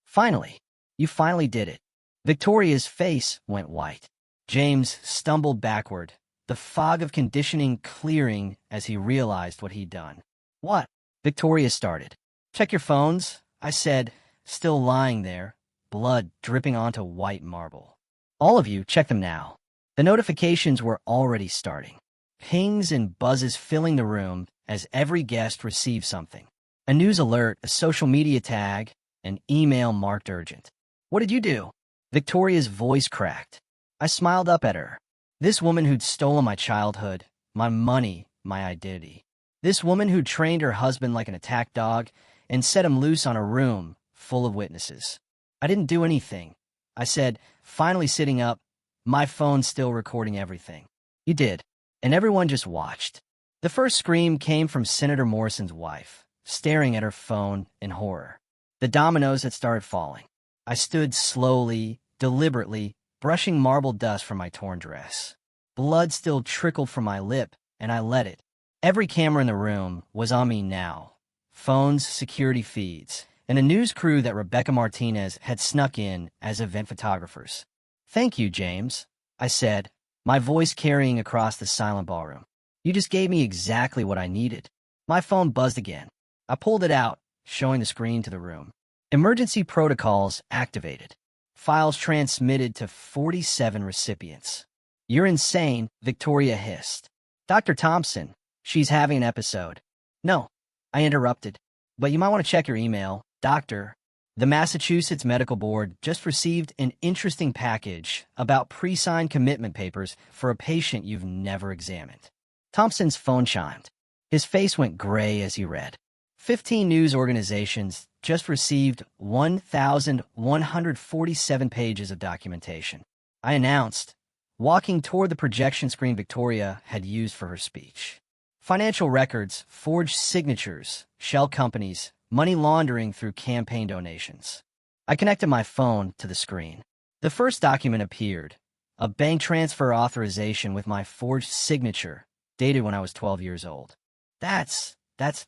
"Finally, you finally did it." Victoria's face went white. James stumbled backward, the fog of conditioning clearing as he realized what he'd done. "What?" Victoria started. "Check your phones," I said, still lying there, blood dripping onto white marble. "All of you, check them now." The notifications were already starting. Pings and buzzes filling the room as every guest received something. A news alert, a social media tag, an email marked urgent. "What did you do?" Victoria's voice cracked. I smiled up at her. This woman who'd stolen my childhood, my money, my identity. This woman who'd trained her husband like an attack dog and set him loose on a room full of witnesses. "I didn't do anything," I said, finally sitting up, my phone still recording everything. "You did." And everyone just watched. The first scream came from Senator Morrison's wife, staring at her phone in horror. The dominoes had started falling. I stood slowly, deliberately, brushing marble dust from my torn dress. Blood still trickled from my lip, and I let it. Every camera in the room was on me now. Phones, security feeds, and a news crew that Rebecca Martinez had snuck in as event photographers. "Thank you, James," I said, my voice carrying across the silent ballroom. "You just gave me exactly what I needed." My phone buzzed again. I pulled it out, showing the screen to the room. Emergency protocols activated. Files transmitted to 47 recipients. "You're insane," Victoria hissed. "Dr. Thompson, she's having an episode." "No," I interrupted. "But you might want to check your email, doctor." The Massachusetts Medical Board just received an interesting package about pre-signed commitment papers for a patient you've never examined. Thompson's phone chimed. His face went gray as he read. 15 news organizations just received 1,147 pages of documentation. I announced, walking toward the projection screen Victoria had used for her speech. Financial records, forged signatures, shell companies, money laundering through campaign donations. I connected my phone to the screen. The first document appeared, a bank transfer authorization with my forged signature, dated when I was 12 years old. That's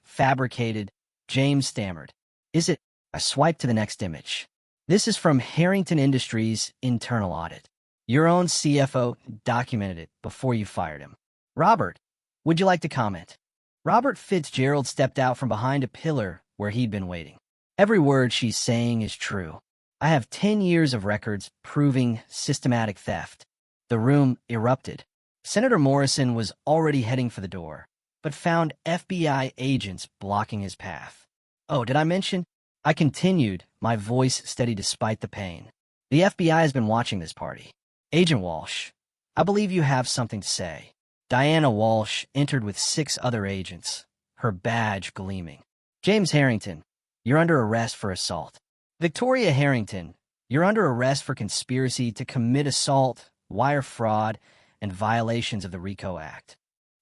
fabricated, James stammered. Is it? I swiped to the next image. This is from Harrington Industries' internal audit. Your own CFO documented it before you fired him. Robert, would you like to comment? Robert Fitzgerald stepped out from behind a pillar where he'd been waiting. Every word she's saying is true. I have 10 years of records proving systematic theft. The room erupted. Senator Morrison was already heading for the door, but found FBI agents blocking his path. Oh, did I mention? I continued, my voice steady despite the pain. The FBI has been watching this party. Agent Walsh, I believe you have something to say. Diana Walsh entered with 6 other agents, her badge gleaming. James Harrington, you're under arrest for assault. Victoria Harrington, you're under arrest for conspiracy to commit assault, wire fraud, and violations of the RICO Act.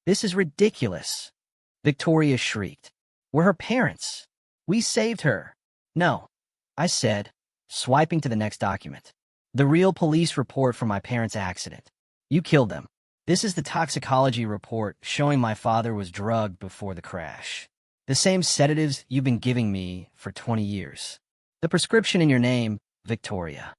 This is ridiculous. Victoria shrieked. We're her parents. We saved her. No, I said, swiping to the next document. The real police report from my parents' accident. You killed them. This is the toxicology report showing my father was drugged before the crash. The same sedatives you've been giving me for 20 years. The prescription in your name, Victoria.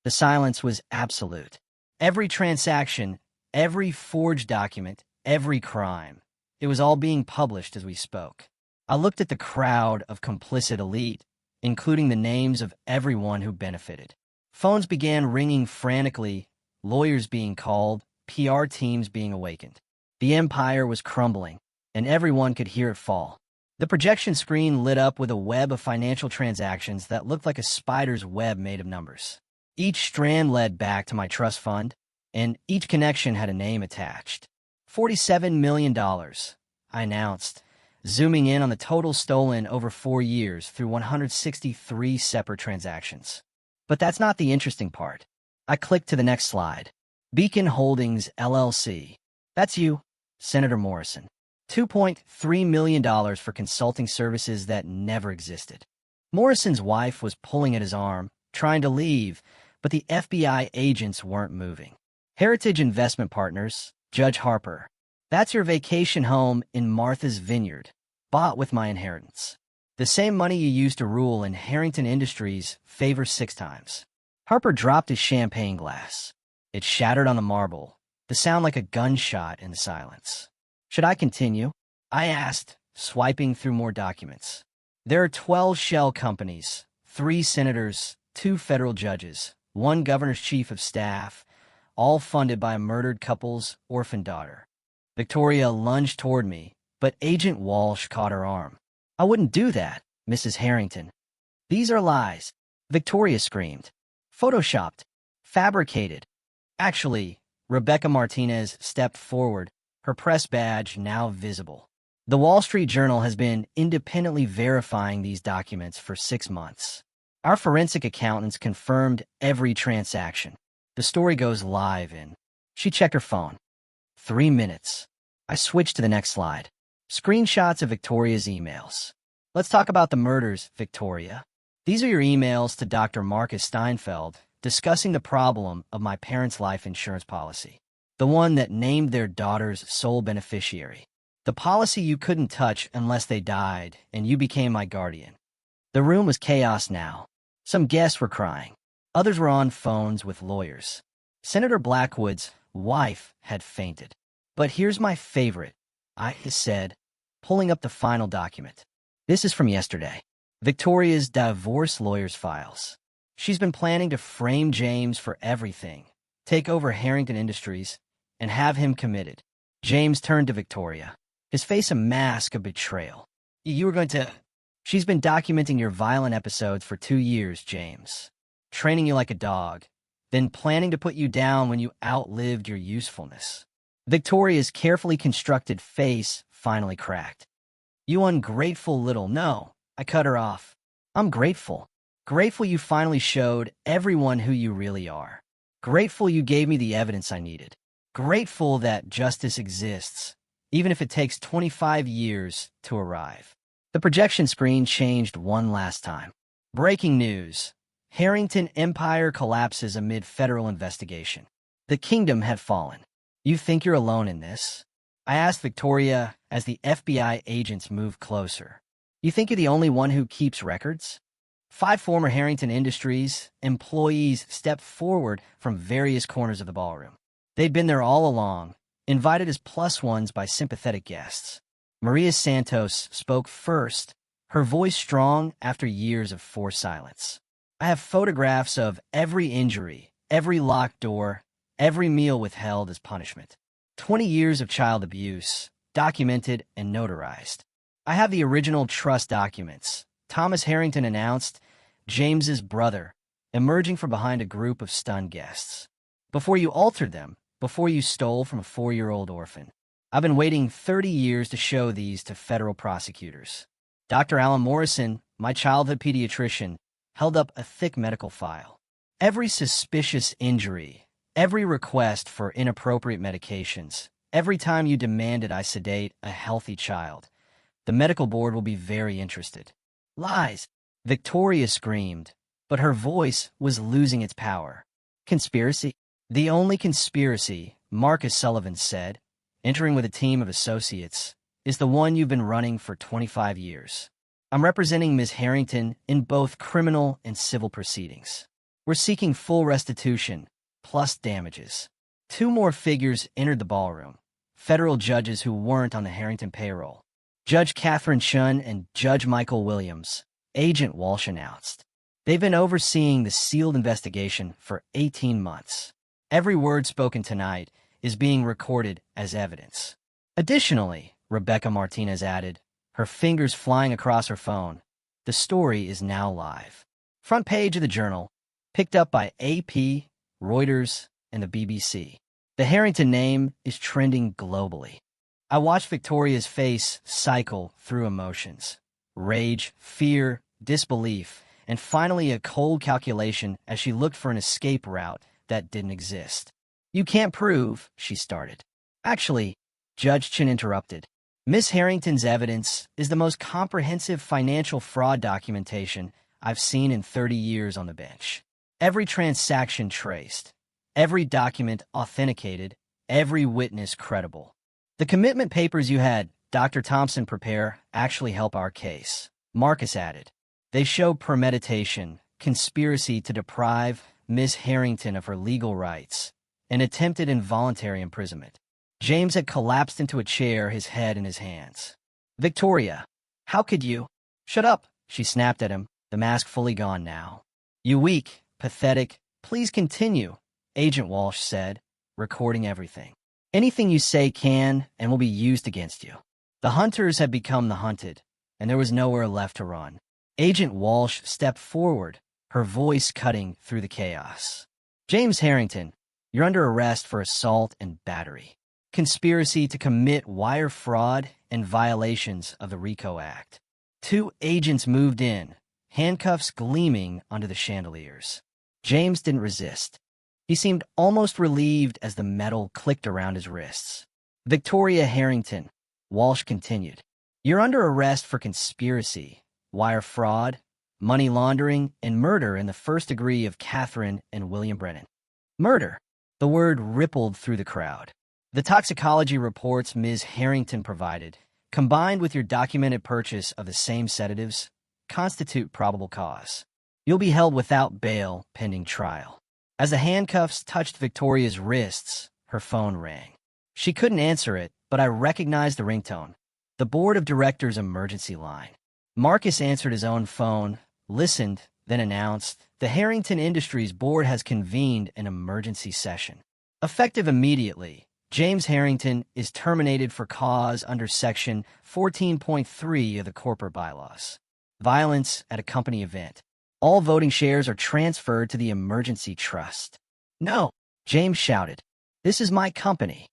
The silence was absolute. Every transaction, every forged document, every crime. It was all being published as we spoke. I looked at the crowd of complicit elite, including the names of everyone who benefited. Phones began ringing frantically, lawyers being called, PR teams being awakened. The empire was crumbling, and everyone could hear it fall. The projection screen lit up with a web of financial transactions that looked like a spider's web made of numbers. Each strand led back to my trust fund, and each connection had a name attached. $47 million, I announced, zooming in on the total stolen over 4 years through 163 separate transactions. But that's not the interesting part. I clicked to the next slide. Beacon Holdings, LLC. That's you, Senator Morrison. $2.3 million for consulting services that never existed. Morrison's wife was pulling at his arm, trying to leave, but the FBI agents weren't moving. Heritage Investment Partners, Judge Harper. That's your vacation home in Martha's Vineyard, bought with my inheritance. The same money you used to rule in Harrington Industries favor 6 times. Harper dropped his champagne glass. It shattered on the marble, the sound like a gunshot in the silence. Should I continue? I asked, swiping through more documents. There are 12 shell companies, 3 senators, 2 federal judges, 1 governor's chief of staff, all funded by a murdered couple's orphan daughter. Victoria lunged toward me, but Agent Walsh caught her arm. I wouldn't do that, Mrs. Harrington. These are lies, Victoria screamed. Photoshopped. Fabricated. Actually, Rebecca Martinez stepped forward, her press badge now visible. The Wall Street Journal has been independently verifying these documents for 6 months. Our forensic accountants confirmed every transaction. The story goes live in. She checked her phone. 3 minutes. I switched to the next slide. Screenshots of Victoria's emails. Let's talk about the murders, Victoria. These are your emails to Dr. Marcus Steinfeld discussing the problem of my parents' life insurance policy. The one that named their daughter's sole beneficiary. The policy you couldn't touch unless they died, and you became my guardian. The room was chaos now. Some guests were crying. Others were on phones with lawyers. Senator Blackwood's wife had fainted. But here's my favorite, I said, pulling up the final document. This is from yesterday. Victoria's divorce lawyer's files. She's been planning to frame James for everything, take over Harrington Industries, and have him committed. James turned to Victoria, his face a mask of betrayal. You were going to... She's been documenting your violent episodes for 2 years, James. Training you like a dog, then planning to put you down when you outlived your usefulness. Victoria's carefully constructed face finally cracked. You ungrateful little— No, I cut her off. I'm grateful. Grateful you finally showed everyone who you really are. Grateful you gave me the evidence I needed. Grateful that justice exists, even if it takes 25 years to arrive. The projection screen changed one last time. Breaking news. Harrington Empire collapses amid federal investigation. The kingdom had fallen. You think you're alone in this? I asked Victoria as the FBI agents moved closer. You think you're the only one who keeps records? 5 former Harrington Industries employees stepped forward from various corners of the ballroom. They'd been there all along, invited as plus ones by sympathetic guests. Maria Santos spoke first, her voice strong after years of forced silence. I have photographs of every injury, every locked door, every meal withheld as punishment. 20 years of child abuse, documented and notarized. I have the original trust documents. Thomas Harrington announced, James's brother, emerging from behind a group of stunned guests. Before you altered them, before you stole from a 4-year-old orphan. I've been waiting 30 years to show these to federal prosecutors. Dr. Alan Morrison, my childhood pediatrician, held up a thick medical file. Every suspicious injury, every request for inappropriate medications, every time you demanded I sedate a healthy child. The medical board will be very interested. Lies! Victoria screamed, but her voice was losing its power. Conspiracy? The only conspiracy, Marcus Sullivan said, entering with a team of associates, is the one you've been running for 25 years. I'm representing Ms. Harrington in both criminal and civil proceedings. We're seeking full restitution, plus damages. 2 more figures entered the ballroom, federal judges who weren't on the Harrington payroll. Judge Catherine Chun and Judge Michael Williams, Agent Walsh announced. They've been overseeing the sealed investigation for 18 months. Every word spoken tonight is being recorded as evidence. Additionally, Rebecca Martinez added, her fingers flying across her phone, the story is now live. Front page of the Journal, picked up by AP, Reuters, and the BBC. The Harrington name is trending globally. I watched Victoria's face cycle through emotions. Rage, fear, disbelief, and finally a cold calculation as she looked for an escape route that didn't exist. You can't prove, she started. Actually, Judge Chin interrupted. Miss Harrington's evidence is the most comprehensive financial fraud documentation I've seen in 30 years on the bench. Every transaction traced, every document authenticated, every witness credible. The commitment papers you had Dr. Thompson prepare actually help our case, Marcus added. They show premeditation, conspiracy to deprive Miss Harrington of her legal rights, and attempted involuntary imprisonment. James had collapsed into a chair, his head in his hands. Victoria, how could you? Shut up, she snapped at him, the mask fully gone now. You weak, pathetic, please continue, Agent Walsh said, recording everything. Anything you say can and will be used against you. The hunters had become the hunted, and there was nowhere left to run. Agent Walsh stepped forward, her voice cutting through the chaos. James Harrington, you're under arrest for assault and battery. Conspiracy to commit wire fraud and violations of the RICO Act. 2 agents moved in, handcuffs gleaming under the chandeliers. James didn't resist. He seemed almost relieved as the metal clicked around his wrists. Victoria Harrington, Walsh continued. You're under arrest for conspiracy, wire fraud, money laundering, and murder in the first degree of Catherine and William Brennan. Murder. The word rippled through the crowd. The toxicology reports Ms. Harrington provided, combined with your documented purchase of the same sedatives, constitute probable cause. You'll be held without bail pending trial. As the handcuffs touched Victoria's wrists, her phone rang. She couldn't answer it, but I recognized the ringtone. The board of directors' emergency line. Marcus answered his own phone, listened, then announced, the Harrington Industries board has convened an emergency session. Effective immediately, James Harrington is terminated for cause under Section 14.3 of the corporate bylaws. Violence at a company event. All voting shares are transferred to the emergency trust. No, James shouted. This is my company.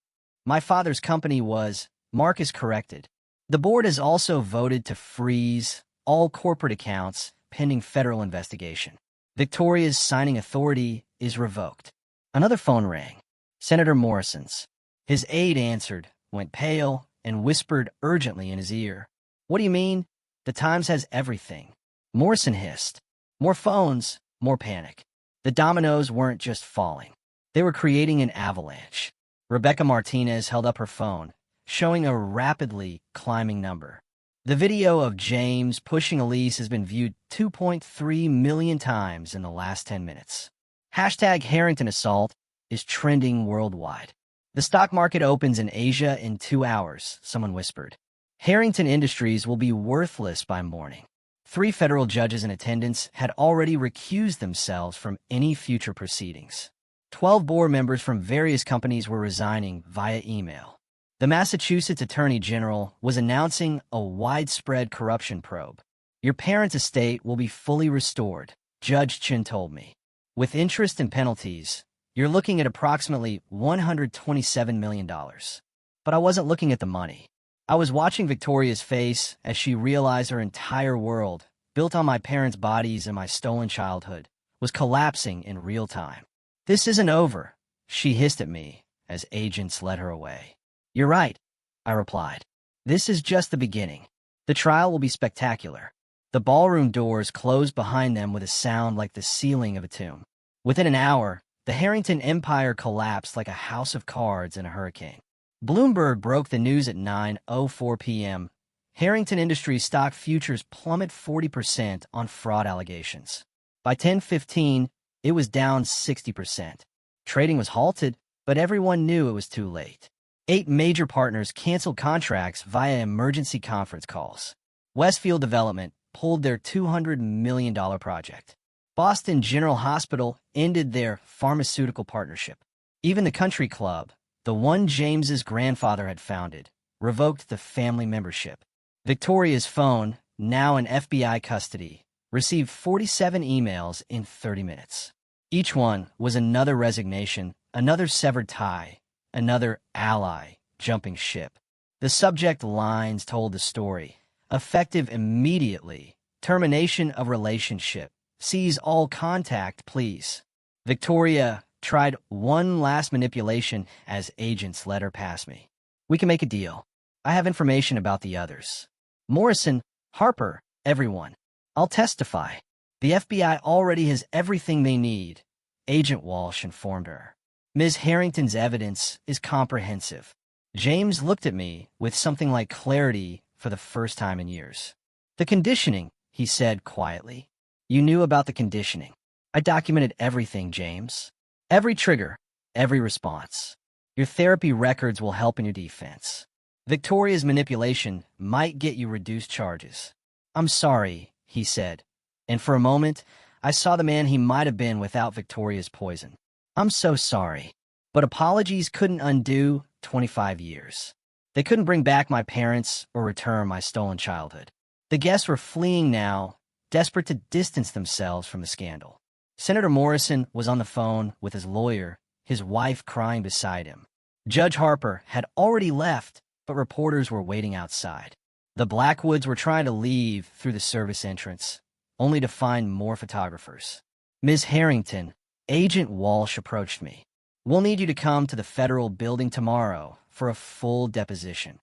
My father's company was, Marcus corrected. The board has also voted to freeze all corporate accounts pending federal investigation. Victoria's signing authority is revoked. Another phone rang. Senator Morrison's. His aide answered, went pale, and whispered urgently in his ear. What do you mean? The Times has everything. Morrison hissed. More phones, more panic. The dominoes weren't just falling. They were creating an avalanche. Rebecca Martinez held up her phone, showing a rapidly climbing number. The video of James pushing Elise has been viewed 2.3 million times in the last 10 minutes. Hashtag Harrington Assault is trending worldwide. The stock market opens in Asia in 2 hours, someone whispered. Harrington Industries will be worthless by morning. 3 federal judges in attendance had already recused themselves from any future proceedings. 12 board members from various companies were resigning via email. The Massachusetts Attorney General was announcing a widespread corruption probe. Your parents' estate will be fully restored, Judge Chin told me. With interest and penalties, you're looking at approximately $127 million. But I wasn't looking at the money. I was watching Victoria's face as she realized her entire world, built on my parents' bodies and my stolen childhood, was collapsing in real time. This isn't over, she hissed at me as agents led her away. You're right, I replied. This is just the beginning. The trial will be spectacular. The ballroom doors closed behind them with a sound like the ceiling of a tomb. Within an hour, the Harrington empire collapsed like a house of cards in a hurricane. Bloomberg broke the news at 9:04 p.m. Harrington Industries stock futures plummet 40% on fraud allegations. By 10:15, it was down 60%. Trading was halted, but everyone knew it was too late. 8 major partners canceled contracts via emergency conference calls. Westfield Development pulled their $200 million project. Boston General Hospital ended their pharmaceutical partnership. Even the country club, the one James's grandfather had founded, revoked the family membership. Victoria's phone, now in FBI custody, received 47 emails in 30 minutes. Each one was another resignation, another severed tie, another ally jumping ship. The subject lines told the story. Effective immediately. Termination of relationship. Cease all contact, please. Victoria tried one last manipulation as agents led her past me. We can make a deal. I have information about the others. Morrison, Harper, everyone. I'll testify. The FBI already has everything they need, Agent Walsh informed her. Ms. Harrington's evidence is comprehensive. James looked at me with something like clarity for the first time in years. The conditioning, he said quietly. You knew about the conditioning. I documented everything, James. Every trigger, every response. Your therapy records will help in your defense. Victoria's manipulation might get you reduced charges. I'm sorry, he said. And for a moment, I saw the man he might have been without Victoria's poison. I'm so sorry. But apologies couldn't undo 25 years. They couldn't bring back my parents or return my stolen childhood. The guests were fleeing now, desperate to distance themselves from the scandal. Senator Morrison was on the phone with his lawyer, his wife crying beside him. Judge Harper had already left, but reporters were waiting outside. The Blackwoods were trying to leave through the service entrance, only to find more photographers. Ms. Harrington, Agent Walsh approached me. We'll need you to come to the federal building tomorrow for a full deposition.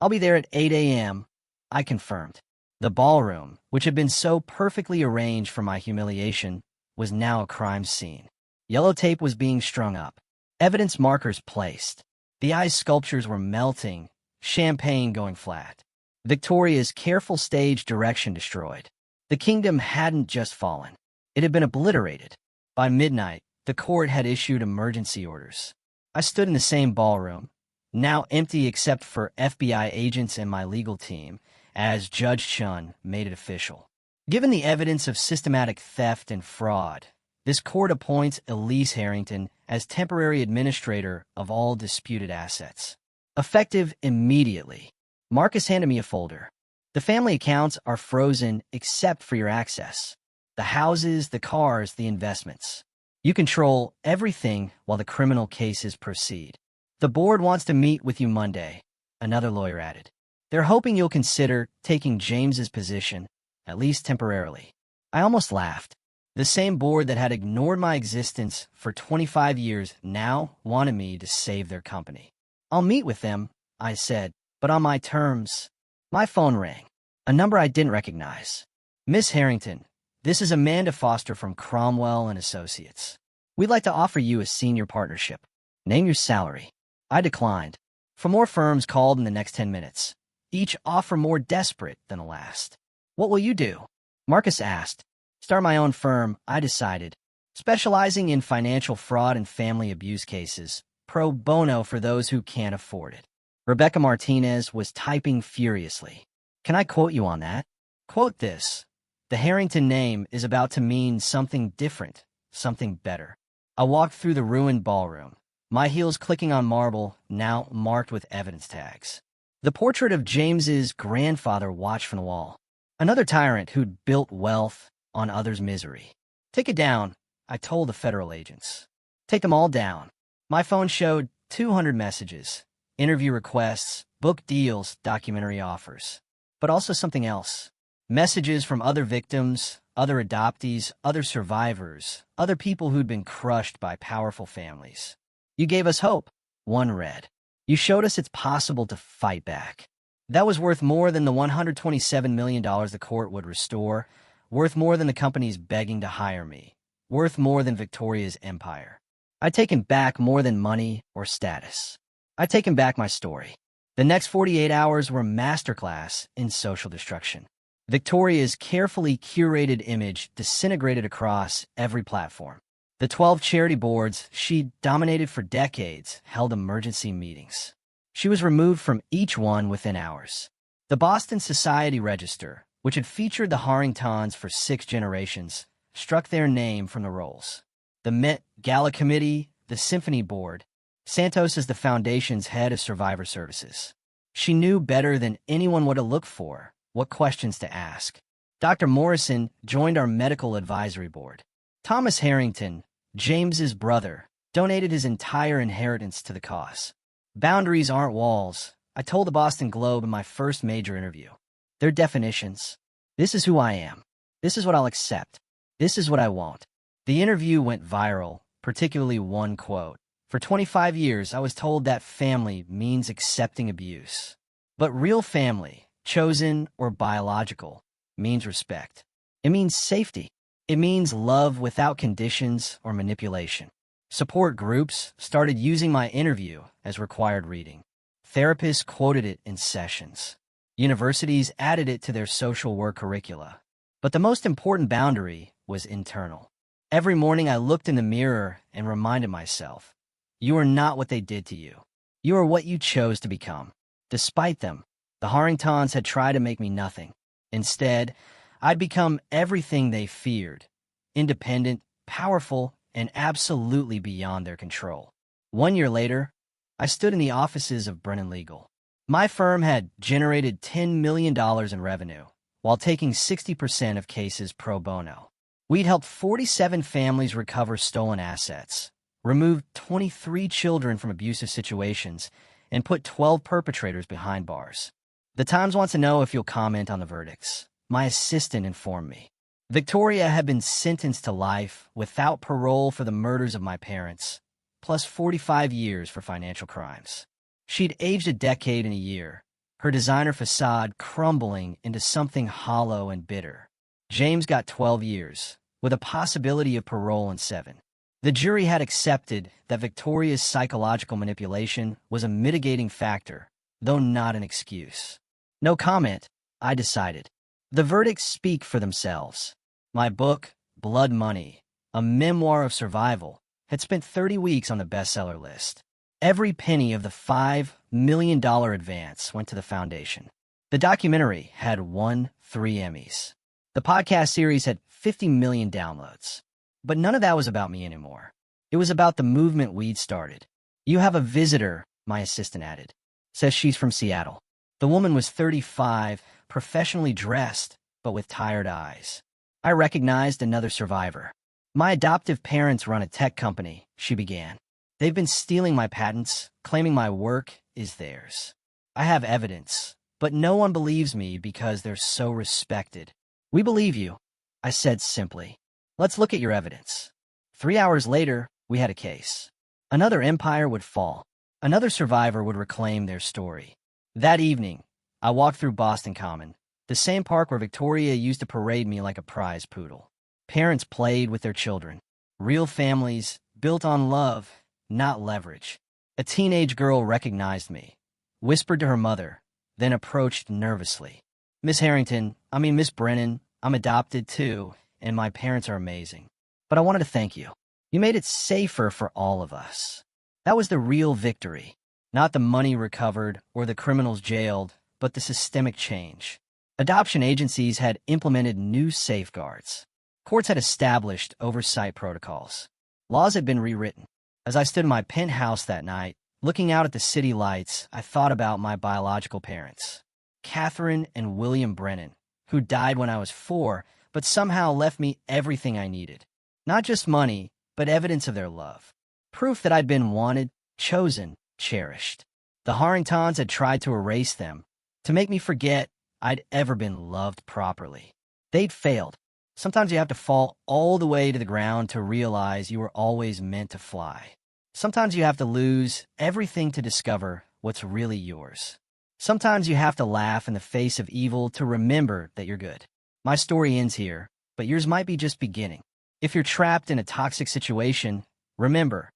I'll be there at 8 a.m., I confirmed. The ballroom, which had been so perfectly arranged for my humiliation, was now a crime scene. Yellow tape was being strung up. Evidence markers placed. The ice sculptures were melting, champagne going flat. Victoria's careful stage direction destroyed. The kingdom hadn't just fallen. It had been obliterated. By midnight, the court had issued emergency orders. I stood in the same ballroom, now empty except for FBI agents and my legal team, as Judge Chun made it official. Given the evidence of systematic theft and fraud, this court appoints Elise Harrington as temporary administrator of all disputed assets. Effective immediately. Marcus handed me a folder. The family accounts are frozen except for your access. The houses, the cars, the investments. You control everything while the criminal cases proceed. The board wants to meet with you Monday, another lawyer added. They're hoping you'll consider taking James's position, at least temporarily. I almost laughed. The same board that had ignored my existence for 25 years now wanted me to save their company. I'll meet with them, I said, but on my terms. My phone rang. A number I didn't recognize. Miss Harrington, this is Amanda Foster from Cromwell and Associates. We'd like to offer you a senior partnership. Name your salary. I declined. 4 more firms called in the next 10 minutes. Each offer more desperate than the last. What will you do? Marcus asked. Start my own firm, I decided. Specializing in financial fraud and family abuse cases. Pro bono for those who can't afford it. Rebecca Martinez was typing furiously. Can I quote you on that? Quote this. The Harrington name is about to mean something different, something better. I walked through the ruined ballroom, my heels clicking on marble, now marked with evidence tags. The portrait of James's grandfather watched from the wall. Another tyrant who'd built wealth on others' misery. Take it down, I told the federal agents. Take them all down. My phone showed 200 messages, interview requests, book deals, documentary offers. But also something else. Messages from other victims, other adoptees, other survivors, other people who'd been crushed by powerful families. You gave us hope, one read. You showed us it's possible to fight back. That was worth more than the $127 million the court would restore, worth more than the companies begging to hire me, worth more than Victoria's empire. I'd taken back more than money or status. I'd taken back my story. The next 48 hours were a masterclass in social destruction. Victoria's carefully curated image disintegrated across every platform. The 12 charity boards she'd dominated for decades held emergency meetings. She was removed from each one within hours. The Boston Society Register, which had featured the Harringtons for 6 generations, struck their name from the rolls. The Met Gala Committee, the Symphony Board, Santos is the foundation's head of survivor services. She knew better than anyone what to look for, what questions to ask. Dr. Morrison joined our medical advisory board. Thomas Harrington, James's brother, donated his entire inheritance to the cause. Boundaries aren't walls, I told the Boston Globe in my first major interview. They're definitions. This is who I am. This is what I'll accept. This is what I won't. The interview went viral, particularly one quote. For 25 years, I was told that family means accepting abuse. But real family, chosen or biological, means respect. It means safety. It means love without conditions or manipulation. Support groups started using my interview as required reading. Therapists quoted it in sessions. Universities added it to their social work curricula. But the most important boundary was internal. Every morning I looked in the mirror and reminded myself, you are not what they did to you. You are what you chose to become. Despite them, the Harringtons had tried to make me nothing. Instead, I'd become everything they feared. Independent, powerful, and absolutely beyond their control. 1 year later, I stood in the offices of Brennan Legal. My firm had generated $10 million in revenue, while taking 60% of cases pro bono. We'd helped 47 families recover stolen assets, removed 23 children from abusive situations, and put 12 perpetrators behind bars. The Times wants to know if you'll comment on the verdicts. My assistant informed me. Victoria had been sentenced to life without parole for the murders of my parents, plus 45 years for financial crimes. She'd aged a decade and a year, her designer facade crumbling into something hollow and bitter. James got 12 years, with a possibility of parole in 7. The jury had accepted that Victoria's psychological manipulation was a mitigating factor, though not an excuse. No comment, I decided. The verdicts speak for themselves. My book, Blood Money, a memoir of survival, had spent 30 weeks on the bestseller list. Every penny of the $5 million advance went to the foundation. The documentary had won 3 Emmys. The podcast series had 50 million downloads. But none of that was about me anymore. It was about the movement we'd started. You have a visitor, my assistant added. Says she's from Seattle. The woman was 35, professionally dressed, but with tired eyes. I recognized another survivor. My adoptive parents run a tech company, she began. They've been stealing my patents, claiming my work is theirs. I have evidence, but no one believes me because they're so respected. We believe you, I said simply. Let's look at your evidence. 3 hours later, we had a case. Another empire would fall. Another survivor would reclaim their story. That evening, I walked through Boston Common, the same park where Victoria used to parade me like a prize poodle. Parents played with their children. Real families built on love, not leverage. A teenage girl recognized me, whispered to her mother, then approached nervously. Miss Brennan, I'm adopted too, and my parents are amazing. But I wanted to thank you. You made it safer for all of us. That was the real victory. Not the money recovered or the criminals jailed, but the systemic change. Adoption agencies had implemented new safeguards. Courts had established oversight protocols. Laws had been rewritten. As I stood in my penthouse that night, looking out at the city lights, I thought about my biological parents, Catherine and William Brennan, who died when I was 4, but somehow left me everything I needed. Not just money, but evidence of their love. Proof that I'd been wanted, chosen, cherished. The Harringtons had tried to erase them, to make me forget I'd ever been loved properly. They'd failed. Sometimes you have to fall all the way to the ground to realize you were always meant to fly. Sometimes you have to lose everything to discover what's really yours. Sometimes you have to laugh in the face of evil to remember that you're good. My story ends here, but yours might be just beginning. If you're trapped in a toxic situation, remember,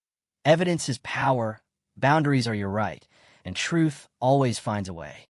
evidence is power, boundaries are your right, and truth always finds a way.